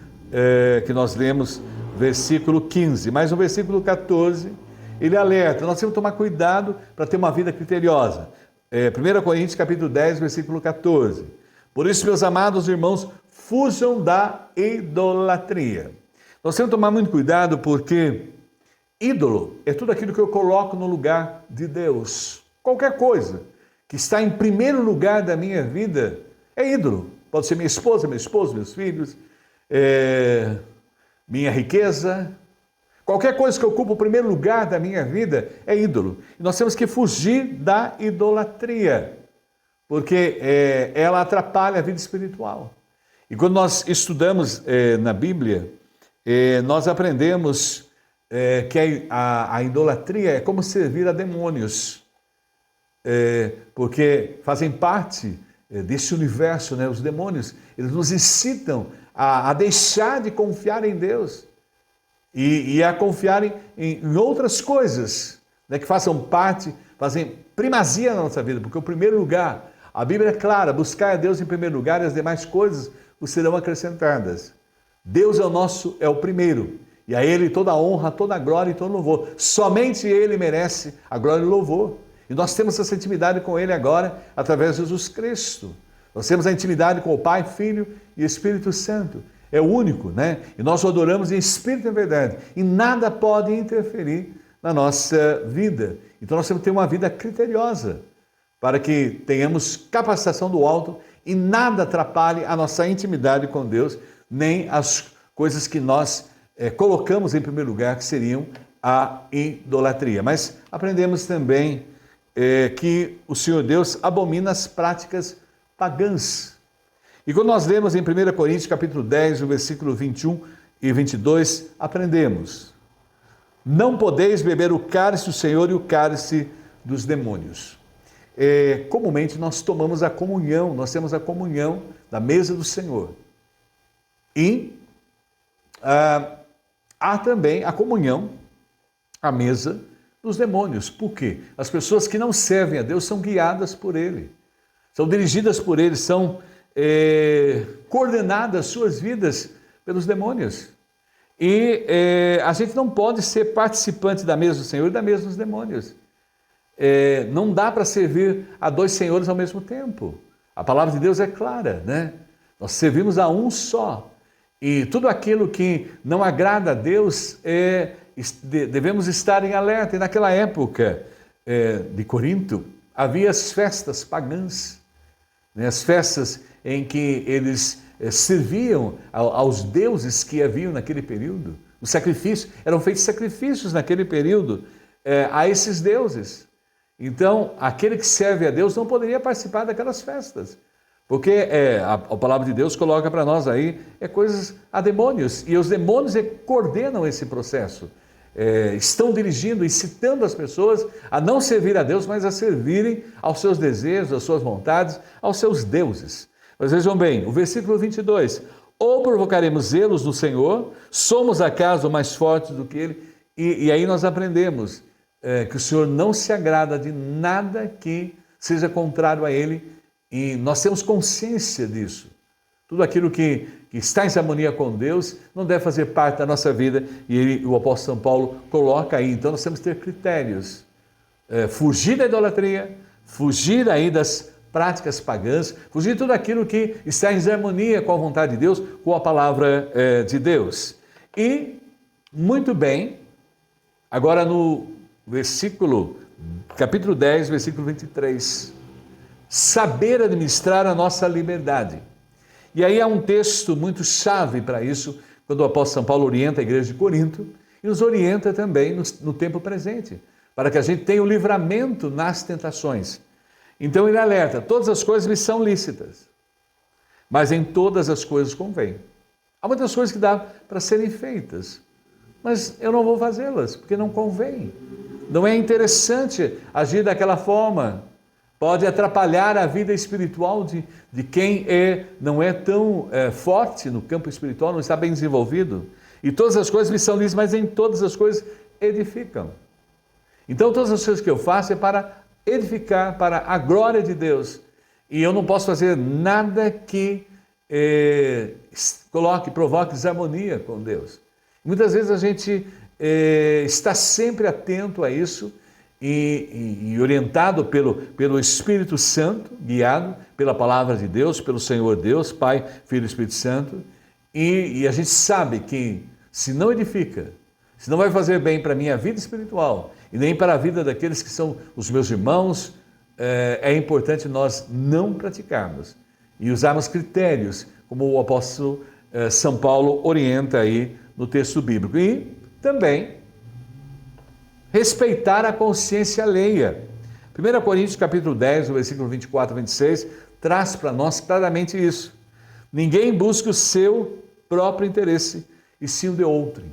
que nós lemos, versículo 15, mas no versículo 14, ele alerta, nós temos que tomar cuidado para ter uma vida criteriosa. 1 Coríntios capítulo 10, versículo 14. Por isso, meus amados irmãos, fujam da idolatria. Nós temos que tomar muito cuidado porque ídolo é tudo aquilo que eu coloco no lugar de Deus. Qualquer coisa que está em primeiro lugar da minha vida é ídolo. Pode ser minha esposa, meu esposo, meus filhos, minha riqueza. Qualquer coisa que ocupa o primeiro lugar da minha vida é ídolo. E nós temos que fugir da idolatria, porque ela atrapalha a vida espiritual. E quando nós estudamos na Bíblia, nós aprendemos que a idolatria é como servir a demônios, porque fazem parte desse universo, né? Os demônios, eles nos incitam a deixar de confiar em Deus e a confiarem em outras coisas, né? Que façam parte, fazem primazia na nossa vida, porque o primeiro lugar, a Bíblia é clara, buscar a Deus em primeiro lugar e as demais coisas vos serão acrescentadas. Deus é o primeiro, e a Ele toda a honra, toda a glória e todo louvor. Somente Ele merece a glória e o louvor. E nós temos essa intimidade com Ele agora, através de Jesus Cristo. Nós temos a intimidade com o Pai, Filho e Espírito Santo. É o único, né? E nós o adoramos em espírito e em verdade. E nada pode interferir na nossa vida. Então nós temos que ter uma vida criteriosa, para que tenhamos capacitação do alto e nada atrapalhe a nossa intimidade com Deus, nem as coisas que nós colocamos em primeiro lugar, que seriam a idolatria. Mas aprendemos também que o Senhor Deus abomina as práticas pagãs. E quando nós lemos em 1 Coríntios capítulo 10, no versículo 21 e 22, aprendemos: não podeis beber o cálice do Senhor e o cálice dos demônios. Comumente nós tomamos a comunhão, nós temos a comunhão da mesa do Senhor. E há também a comunhão, a mesa dos demônios. Por quê? As pessoas que não servem a Deus são guiadas por Ele, são dirigidas por Ele, são coordenadas suas vidas pelos demônios. E a gente não pode ser participante da mesa do Senhor e da mesa dos demônios. Não dá para servir a dois senhores ao mesmo tempo. A palavra de Deus é clara, né? Nós servimos a um só. E tudo aquilo que não agrada a Deus, devemos estar em alerta. E naquela época de Corinto, havia as festas pagãs, né? As festas em que eles serviam aos deuses que haviam naquele período. Os sacrifícios, eram feitos sacrifícios naquele período a esses deuses. Então, aquele que serve a Deus não poderia participar daquelas festas, porque a palavra de Deus coloca para nós aí coisas a demônios, e os demônios coordenam esse processo, estão dirigindo, incitando as pessoas a não servir a Deus, mas a servirem aos seus desejos, às suas vontades, aos seus deuses. Mas vejam bem, o versículo 22, ou provocaremos zelos no Senhor, somos acaso mais fortes do que Ele? E aí nós aprendemos que o Senhor não se agrada de nada que seja contrário a Ele, e nós temos consciência disso. Tudo aquilo que está em harmonia com Deus não deve fazer parte da nossa vida, e o apóstolo São Paulo coloca aí. Então nós temos que ter critérios, fugir da idolatria, fugir aí das práticas pagãs, fugir de tudo aquilo que está em harmonia com a vontade de Deus, com a palavra de Deus. E, muito bem, agora no capítulo 10, versículo 23, saber administrar a nossa liberdade. E aí há um texto muito chave para isso, quando o apóstolo São Paulo orienta a igreja de Corinto, e nos orienta também no tempo presente, para que a gente tenha o livramento nas tentações. Então ele alerta: todas as coisas me são lícitas, mas em todas as coisas convém. Há muitas coisas que dá para serem feitas, mas eu não vou fazê-las, porque não convém. Não é interessante agir daquela forma. Pode atrapalhar a vida espiritual de quem não é tão forte no campo espiritual, não está bem desenvolvido. E todas as coisas me são lícitas, mas em todas as coisas edificam. Então todas as coisas que eu faço é para edificar, para a glória de Deus. E eu não posso fazer nada que provoque desarmonia com Deus. Muitas vezes a gente está sempre atento a isso e orientado pelo Espírito Santo, guiado pela palavra de Deus, pelo Senhor Deus, Pai, Filho e Espírito Santo, e a gente sabe que se não edifica, se não vai fazer bem para a minha vida espiritual e nem para a vida daqueles que são os meus irmãos, é importante nós não praticarmos e usarmos critérios, como o apóstolo São Paulo orienta aí no texto bíblico. E também respeitar a consciência alheia. 1 Coríntios capítulo 10, versículo 24 a 26, traz para nós claramente isso. Ninguém busca o seu próprio interesse, e sim o de outrem.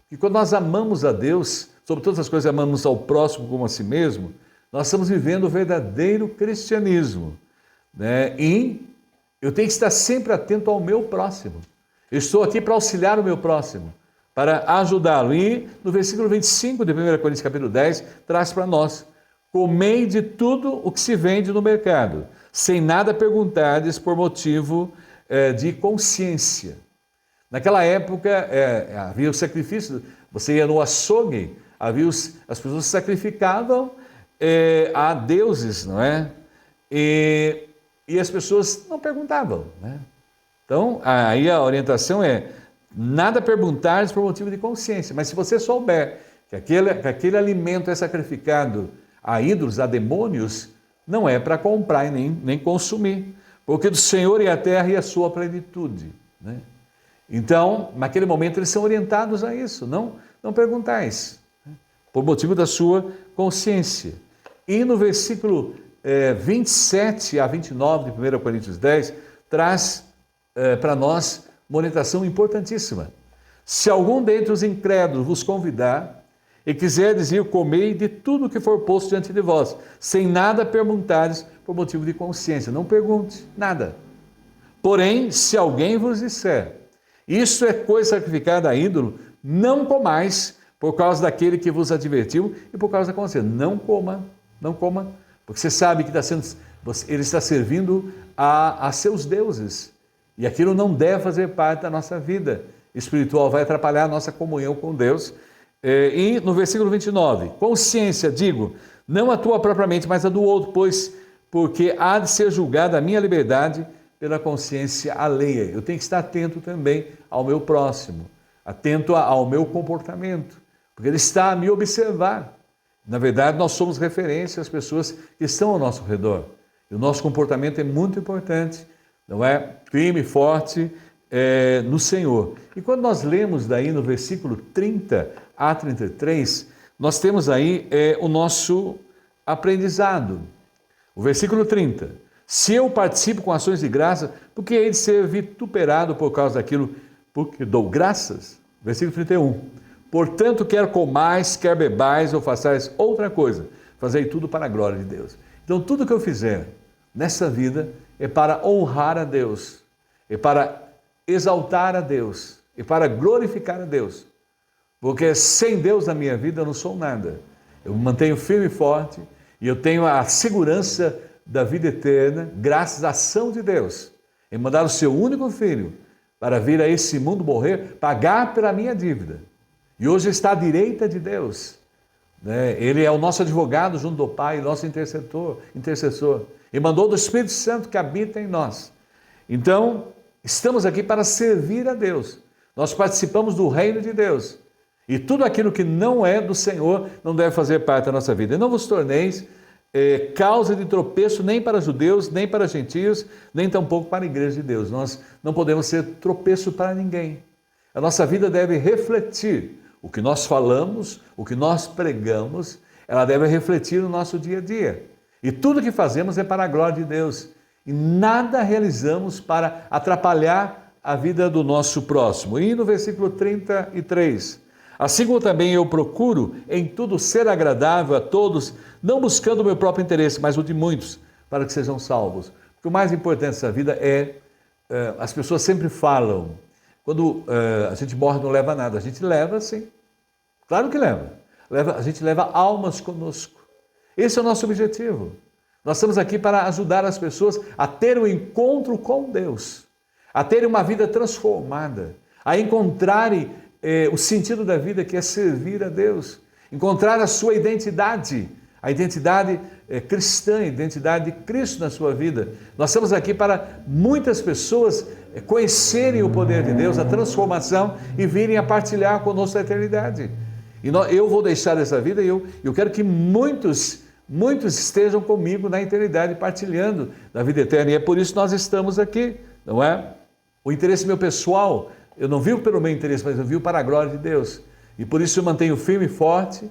E quando nós amamos a Deus, sobre todas as coisas amamos ao próximo como a si mesmo, nós estamos vivendo o verdadeiro cristianismo, né? E eu tenho que estar sempre atento ao meu próximo. Eu estou aqui para auxiliar o meu próximo, para ajudá-lo. E no versículo 25 de 1 Coríntios capítulo 10, traz para nós: comei de tudo o que se vende no mercado, sem nada perguntardes por motivo de consciência. Naquela época havia o sacrifício, você ia no açougue, as pessoas sacrificavam a deuses, não é? E as pessoas não perguntavam, né? Então, aí a orientação é nada perguntares por motivo de consciência, mas se você souber que aquele alimento é sacrificado a ídolos, a demônios, não é para comprar e nem consumir, porque do Senhor é a terra e a sua plenitude, né? Então, naquele momento eles são orientados a isso, não perguntais, né? Por motivo da sua consciência. E no versículo 27 a 29 de 1 Coríntios 10, traz para nós uma orientação importantíssima. Se algum dentre os incrédulos vos convidar e quiserdes ir comer de tudo que for posto diante de vós, sem nada perguntares por motivo de consciência. Não pergunte nada. Porém, se alguém vos disser, isso é coisa sacrificada a ídolo, não comais por causa daquele que vos advertiu e por causa da consciência. Não coma, porque você sabe que ele está servindo a seus deuses. E aquilo não deve fazer parte da nossa vida espiritual, vai atrapalhar a nossa comunhão com Deus. E no versículo 29, consciência, digo, não a tua propriamente, mas a do outro, porque há de ser julgada a minha liberdade pela consciência alheia. Eu tenho que estar atento também ao meu próximo, atento ao meu comportamento, porque ele está a me observar. Na verdade, nós somos referência às pessoas que estão ao nosso redor. E o nosso comportamento é muito importante, não é? Firme e forte no Senhor. E quando nós lemos daí no versículo 30 a 33, nós temos aí o nosso aprendizado. O versículo 30. Se eu participo com ações de graça, por que hei de ser vituperado por causa daquilo porque dou graças? Versículo 31. Portanto, quer comais, quer bebais ou façais outra coisa, fazei tudo para a glória de Deus. Então, tudo que eu fizer nessa vida é para honrar a Deus, é para exaltar a Deus, é para glorificar a Deus. Porque sem Deus na minha vida eu não sou nada. Eu me mantenho firme e forte e eu tenho a segurança da vida eterna, graças à ação de Deus, em mandar o seu único filho para vir a esse mundo morrer, pagar pela minha dívida. E hoje está à direita de Deus, né? Ele é o nosso advogado junto do Pai, nosso intercessor. E mandou do Espírito Santo que habita em nós. Então, estamos aqui para servir a Deus. Nós participamos do reino de Deus. E tudo aquilo que não é do Senhor não deve fazer parte da nossa vida. E não vos torneis causa de tropeço nem para judeus, nem para gentios, nem tampouco para a igreja de Deus. Nós não podemos ser tropeço para ninguém. A nossa vida deve refletir o que nós falamos, o que nós pregamos, ela deve refletir no nosso dia a dia. E tudo que fazemos é para a glória de Deus. E nada realizamos para atrapalhar a vida do nosso próximo. E no versículo 33, Assim como também eu procuro em tudo ser agradável a todos, não buscando o meu próprio interesse, mas o de muitos, para que sejam salvos. Porque o mais importante dessa vida as pessoas sempre falam, quando a gente morre não leva nada, a gente leva sim, claro que leva. A gente leva almas conosco. Esse é o nosso objetivo. Nós estamos aqui para ajudar as pessoas a ter um encontro com Deus, a terem uma vida transformada, a encontrarem o sentido da vida, que é servir a Deus, encontrar a sua identidade, a identidade cristã, a identidade de Cristo na sua vida. Nós estamos aqui para muitas pessoas conhecerem o poder de Deus, a transformação e virem a partilhar conosco a eternidade. E eu vou deixar essa vida e eu quero que muitos estejam comigo na eternidade, partilhando da vida eterna. E é por isso que nós estamos aqui, não é? O interesse meu pessoal, eu não vivo pelo meu interesse, mas eu vivo para a glória de Deus. E por isso eu mantenho firme e forte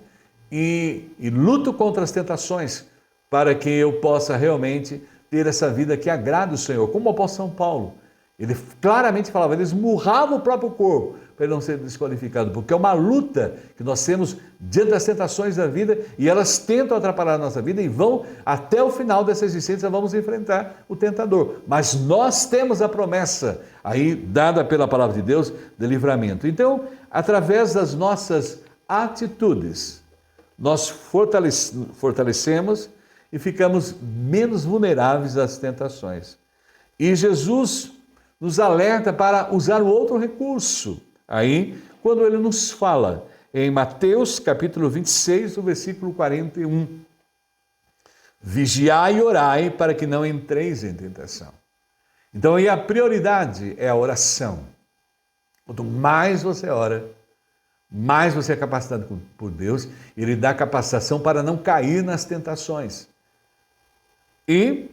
e luto contra as tentações, para que eu possa realmente ter essa vida que agrada o Senhor. Como o apóstolo São Paulo, ele claramente falava, ele esmurrava o próprio corpo para ele não ser desqualificado, porque é uma luta que nós temos diante das tentações da vida, e elas tentam atrapalhar a nossa vida e vão até o final dessa existência, vamos enfrentar o tentador. Mas nós temos a promessa aí dada pela palavra de Deus de livramento. Então, através das nossas atitudes, nós fortalecemos e ficamos menos vulneráveis às tentações. E Jesus nos alerta para usar o outro recurso. Aí, quando ele nos fala em Mateus capítulo 26, o versículo 41. Vigiai e orai para que não entreis em tentação. Então, aí a prioridade é a oração. Quanto mais você ora, mais você é capacitado por Deus, Ele dá capacitação para não cair nas tentações. E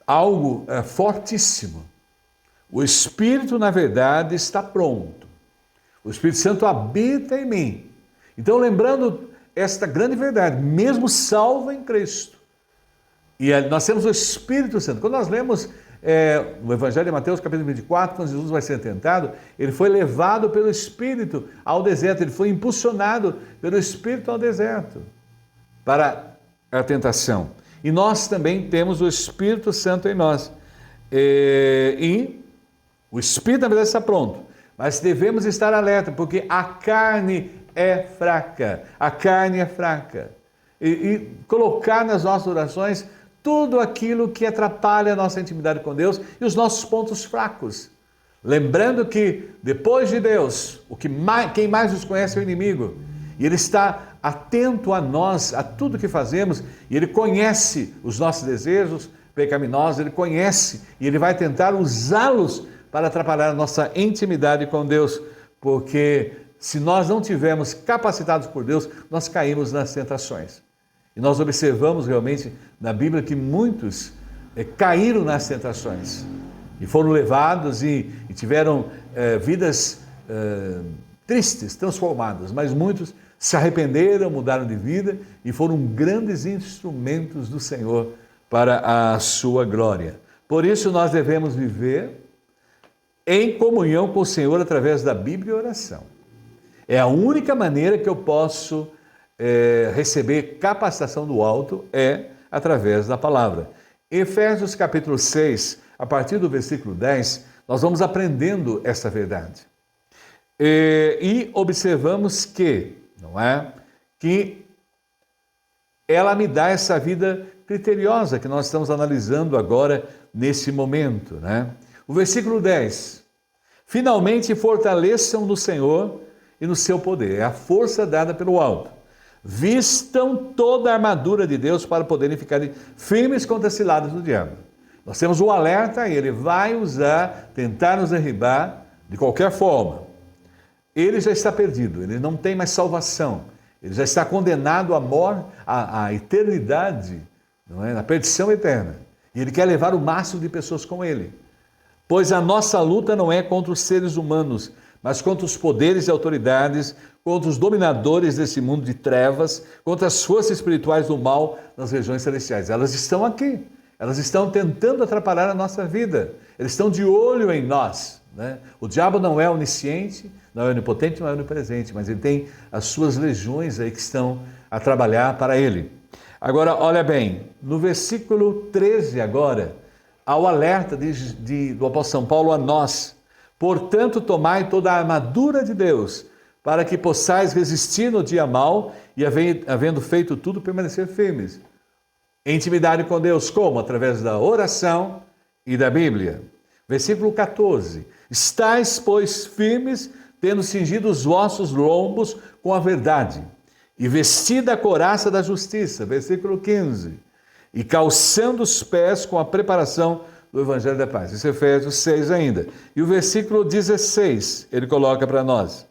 algo fortíssimo. O Espírito, na verdade, está pronto. O Espírito Santo habita em mim. Então, lembrando esta grande verdade, mesmo salvo em Cristo. E nós temos o Espírito Santo. Quando nós lemos no Evangelho de Mateus, capítulo 24, quando Jesus vai ser tentado, ele foi levado pelo Espírito ao deserto, ele foi impulsionado pelo Espírito ao deserto para a tentação. E nós também temos o Espírito Santo em nós. E o Espírito, na verdade, está pronto, mas devemos estar alerta, porque a carne é fraca. A carne é fraca. E colocar nas nossas orações tudo aquilo que atrapalha a nossa intimidade com Deus e os nossos pontos fracos. Lembrando que, depois de Deus, quem mais nos conhece é o inimigo. E ele está atento a nós, a tudo que fazemos, e ele conhece os nossos desejos pecaminosos, ele conhece, e ele vai tentar usá-los para atrapalhar a nossa intimidade com Deus, porque se nós não tivermos capacitados por Deus, nós caímos nas tentações. E nós observamos realmente na Bíblia que muitos caíram nas tentações e foram levados e tiveram vidas tristes, transformadas, mas muitos se arrependeram, mudaram de vida e foram grandes instrumentos do Senhor para a sua glória. Por isso nós devemos viver em comunhão com o Senhor através da Bíblia e oração. É a única maneira que eu posso receber capacitação do alto, através da palavra. Efésios capítulo 6, a partir do versículo 10, nós vamos aprendendo essa verdade. E observamos que ela me dá essa vida criteriosa que nós estamos analisando agora nesse momento, né? O versículo 10, finalmente fortaleçam no Senhor e no seu poder, é a força dada pelo alto. Vistam toda a armadura de Deus para poderem ficar firmes contra as ciladas do diabo. Nós temos o alerta e ele vai tentar nos derribar de qualquer forma. Ele já está perdido, ele não tem mais salvação, ele já está condenado à morte, à eternidade, não é? Na perdição eterna. E ele quer levar o máximo de pessoas com ele. Pois a nossa luta não é contra os seres humanos, mas contra os poderes e autoridades, contra os dominadores desse mundo de trevas, contra as forças espirituais do mal nas regiões celestiais. Elas estão aqui, elas estão tentando atrapalhar a nossa vida. Eles estão de olho em nós, né? O diabo não é onisciente, não é onipotente, não é onipresente, mas ele tem as suas legiões aí que estão a trabalhar para ele. Agora, olha bem, no versículo 13 agora, há o alerta do apóstolo São Paulo a nós. Portanto, tomai toda a armadura de Deus, para que possais resistir no dia mau e, havendo feito tudo, permanecer firmes. Em intimidade com Deus, como? Através da oração e da Bíblia. Versículo 14. Estais, pois, firmes, tendo cingido os vossos lombos com a verdade, e vestida a couraça da justiça. Versículo 15. E calçando os pés com a preparação do Evangelho da Paz. Isso é Efésios 6 ainda. E o versículo 16, ele coloca para nós.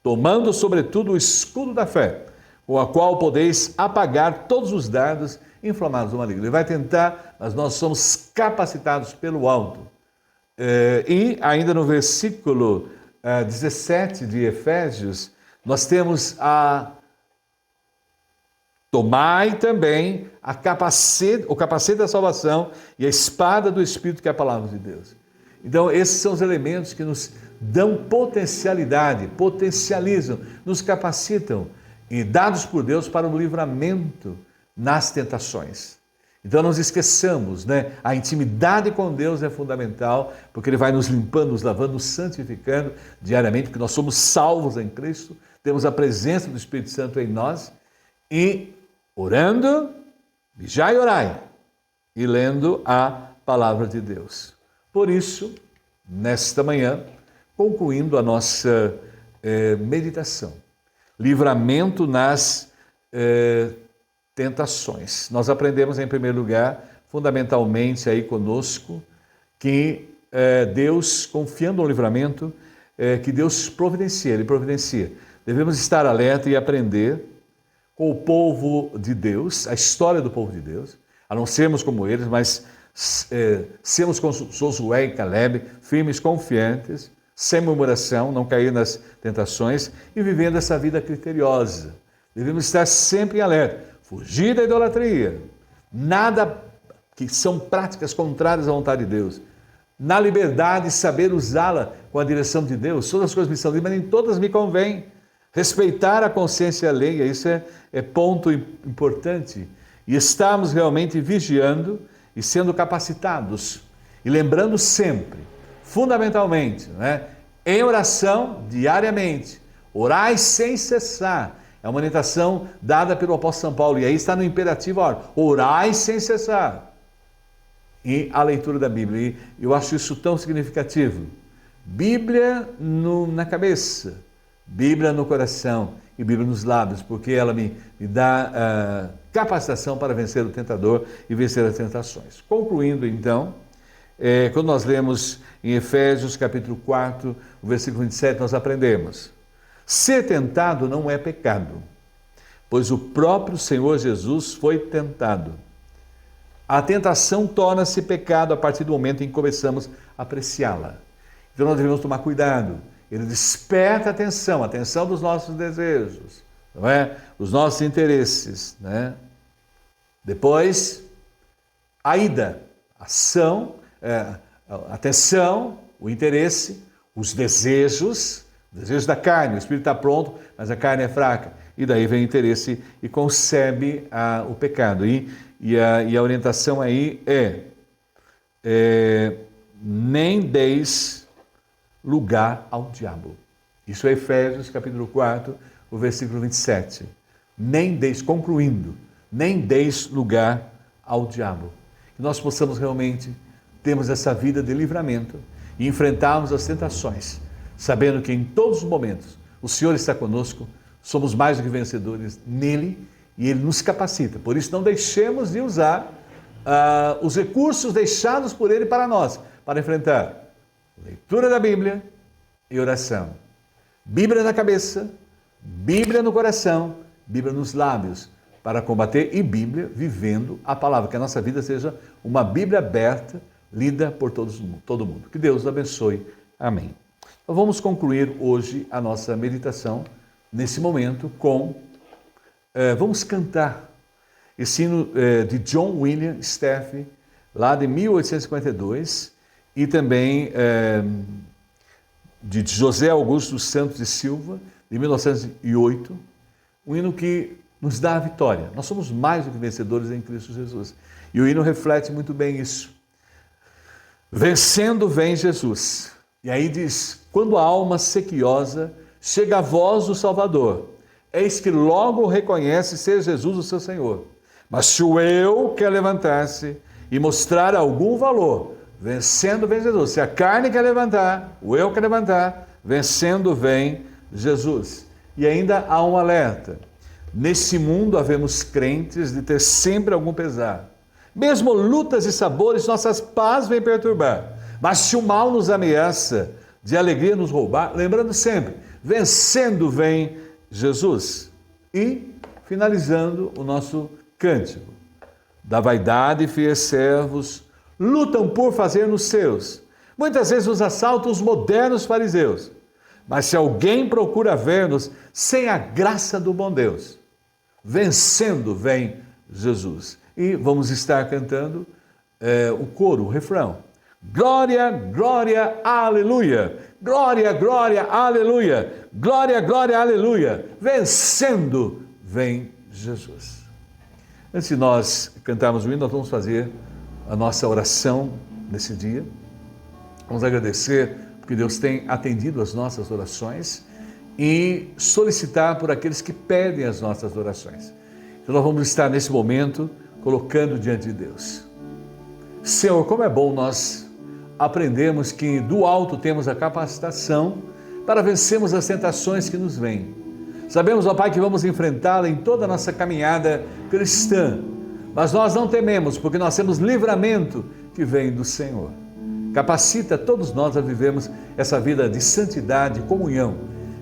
Tomando, sobretudo, o escudo da fé, com a qual podeis apagar todos os dardos inflamados do maligno. Ele vai tentar, mas nós somos capacitados pelo alto. E ainda no versículo 17 de Efésios, nós temos tomai também o capacete da salvação e a espada do Espírito, que é a palavra de Deus. Então, esses são os elementos que nos dão potencialidade, potencializam, nos capacitam e dados por Deus para o livramento nas tentações. Então, não nos esqueçamos, né? A intimidade com Deus é fundamental, porque Ele vai nos limpando, nos lavando, nos santificando diariamente, porque nós somos salvos em Cristo, temos a presença do Espírito Santo em nós, e orando, vigiai e orai, e lendo a palavra de Deus. Por isso, nesta manhã, concluindo a nossa meditação, livramento nas tentações. Nós aprendemos, em primeiro lugar, fundamentalmente aí conosco, que Deus, confiando no livramento, que Deus providencia, Ele providencia. Devemos estar alerta e aprender com o povo de Deus, a história do povo de Deus, a não sermos como eles, mas sermos como Josué e Caleb, firmes, confiantes, sem murmuração, não cair nas tentações e vivendo essa vida criteriosa. Devemos estar sempre em alerta, fugir da idolatria, nada que são práticas contrárias à vontade de Deus. Na liberdade, saber usá-la com a direção de Deus. Todas as coisas me são lícitas, mas nem todas me convêm. Respeitar a consciência alheia, isso é ponto importante. E estarmos realmente vigiando e sendo capacitados. E lembrando sempre, fundamentalmente, né, em oração diariamente. Orai sem cessar. É uma orientação dada pelo apóstolo São Paulo. E aí está no imperativo, orai sem cessar. E a leitura da Bíblia. E eu acho isso tão significativo. Bíblia na cabeça, Bíblia no coração e Bíblia nos lábios, porque ela me dá capacitação para vencer o tentador e vencer as tentações. Concluindo, então, quando nós lemos em Efésios capítulo 4, o versículo 27, nós aprendemos: ser tentado não é pecado, pois o próprio Senhor Jesus foi tentado. A tentação torna-se pecado a partir do momento em que começamos a apreciá-la. Então nós devemos tomar cuidado. Ele desperta a atenção dos nossos desejos, não é? Os nossos interesses, né? Depois, a ida, ação, a atenção, o interesse, os desejos da carne. O espírito está pronto, mas a carne é fraca. E daí vem o interesse e concebe o pecado. E a orientação aí nem deis lugar ao diabo. Isso é Efésios capítulo 4, o versículo 27. Concluindo, nem deis lugar ao diabo. Que nós possamos realmente termos essa vida de livramento e enfrentarmos as tentações, sabendo que em todos os momentos o Senhor está conosco, somos mais do que vencedores nele e Ele nos capacita. Por isso não deixemos de usar os recursos deixados por Ele para nós, para enfrentar leitura da Bíblia e oração. Bíblia na cabeça, Bíblia no coração, Bíblia nos lábios, para combater, e Bíblia vivendo a palavra. Que a nossa vida seja uma Bíblia aberta, lida por todo mundo. Que Deus abençoe. Amém. Então vamos concluir hoje a nossa meditação, nesse momento, vamos cantar esse hino de John William Staff, lá de 1852, e também de José Augusto dos Santos de Silva, de 1908, um hino que nos dá a vitória. Nós somos mais do que vencedores em Cristo Jesus. E o hino reflete muito bem isso. Vencendo vem Jesus. E aí diz, quando a alma sequiosa chega à voz do Salvador, eis que logo reconhece ser Jesus o seu Senhor. Mas se o eu quer levantar-se e mostrar algum valor, vencendo vem Jesus. Se a carne quer levantar, o eu quer levantar, vencendo vem Jesus. E ainda há um alerta. Nesse mundo havemos crentes de ter sempre algum pesar. Mesmo lutas e sabores, nossas paz vêm perturbar. Mas se o mal nos ameaça, de alegria nos roubar, lembrando sempre, vencendo vem Jesus. E finalizando o nosso cântico. Da vaidade, fiéis servos, lutam por fazer-nos seus. Muitas vezes nos assaltam os modernos fariseus. Mas se alguém procura ver-nos sem a graça do bom Deus, vencendo vem Jesus. E vamos estar cantando o coro, o refrão. Glória, glória, aleluia. Glória, glória, aleluia. Glória, glória, aleluia. Vencendo vem Jesus. Antes de nós cantarmos o hino, nós vamos fazer a nossa oração nesse dia. Vamos agradecer porque Deus tem atendido as nossas orações e solicitar por aqueles que pedem as nossas orações. Então nós vamos estar nesse momento colocando diante de Deus. Senhor, como é bom nós aprendermos que do alto temos a capacitação para vencermos as tentações que nos vêm. Sabemos, ó Pai, que vamos enfrentá-la em toda a nossa caminhada cristã, mas nós não tememos, porque nós temos livramento que vem do Senhor. Capacita todos nós a vivermos essa vida de santidade e comunhão,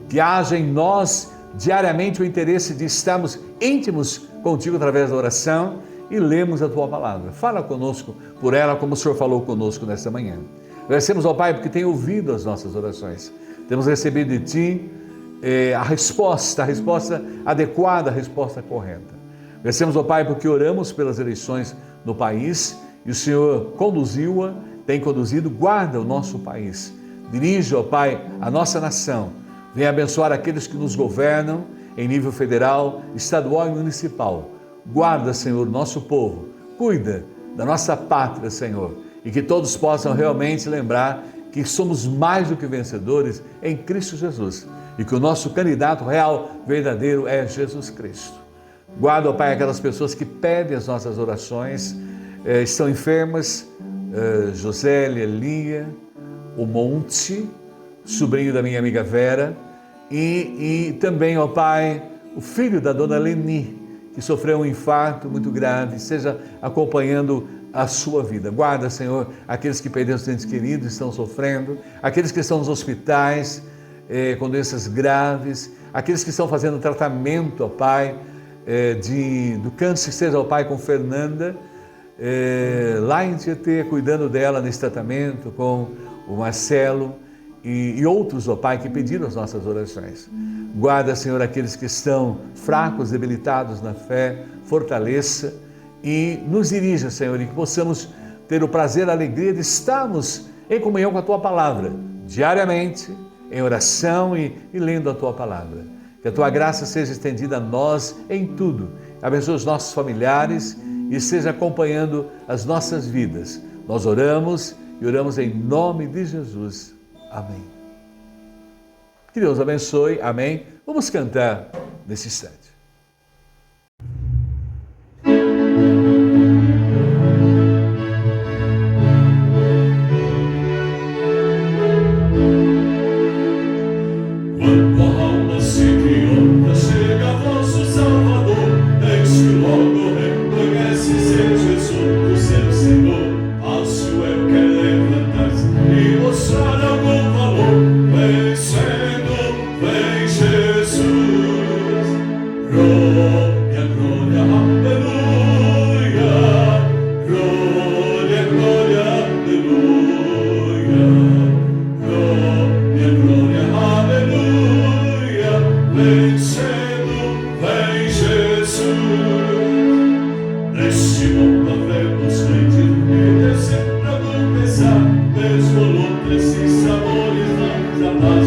que haja em nós diariamente o interesse de estarmos íntimos contigo através da oração e lemos a Tua Palavra. Fala conosco por ela, como o Senhor falou conosco nesta manhã. Agradecemos ao Pai porque tem ouvido as nossas orações. Temos recebido de Ti a resposta adequada, a resposta correta. Agradecemos ao Pai porque oramos pelas eleições no país e o Senhor conduziu-a, tem conduzido, guarda o nosso país. Dirige, ó Pai, a nossa nação. Venha abençoar aqueles que nos governam em nível federal, estadual e municipal. Guarda, Senhor, nosso povo. Cuida da nossa pátria, Senhor. E que todos possam realmente lembrar que somos mais do que vencedores em Cristo Jesus. E que o nosso candidato real, verdadeiro, é Jesus Cristo. Guarda, ó Pai, aquelas pessoas que pedem as nossas orações, estão enfermas, Josélia, Elia, o Monte, sobrinho da minha amiga Vera, e também, ó Pai, o filho da dona Leni, que sofreu um infarto muito grave, seja acompanhando a sua vida. Guarda, Senhor, aqueles que perderam os entes queridos, estão sofrendo, aqueles que estão nos hospitais com doenças graves, aqueles que estão fazendo tratamento, ó Pai, do câncer, seja, ó Pai, com Fernanda, lá em Tietê, cuidando dela nesse tratamento, com o Marcelo e outros, ó Pai, que pediram as nossas orações. Guarda, Senhor, aqueles que estão fracos, debilitados na fé, fortaleça e nos dirija, Senhor, e que possamos ter o prazer, a alegria de estarmos em comunhão com a Tua Palavra, diariamente, em oração e lendo a Tua Palavra. Que a Tua graça seja estendida a nós em tudo. Abençoe os nossos familiares e esteja acompanhando as nossas vidas. Nós oramos e oramos em nome de Jesus. Amém. Que Deus abençoe. Amém. Vamos cantar nesse instante. Neste mundo havemos crente nós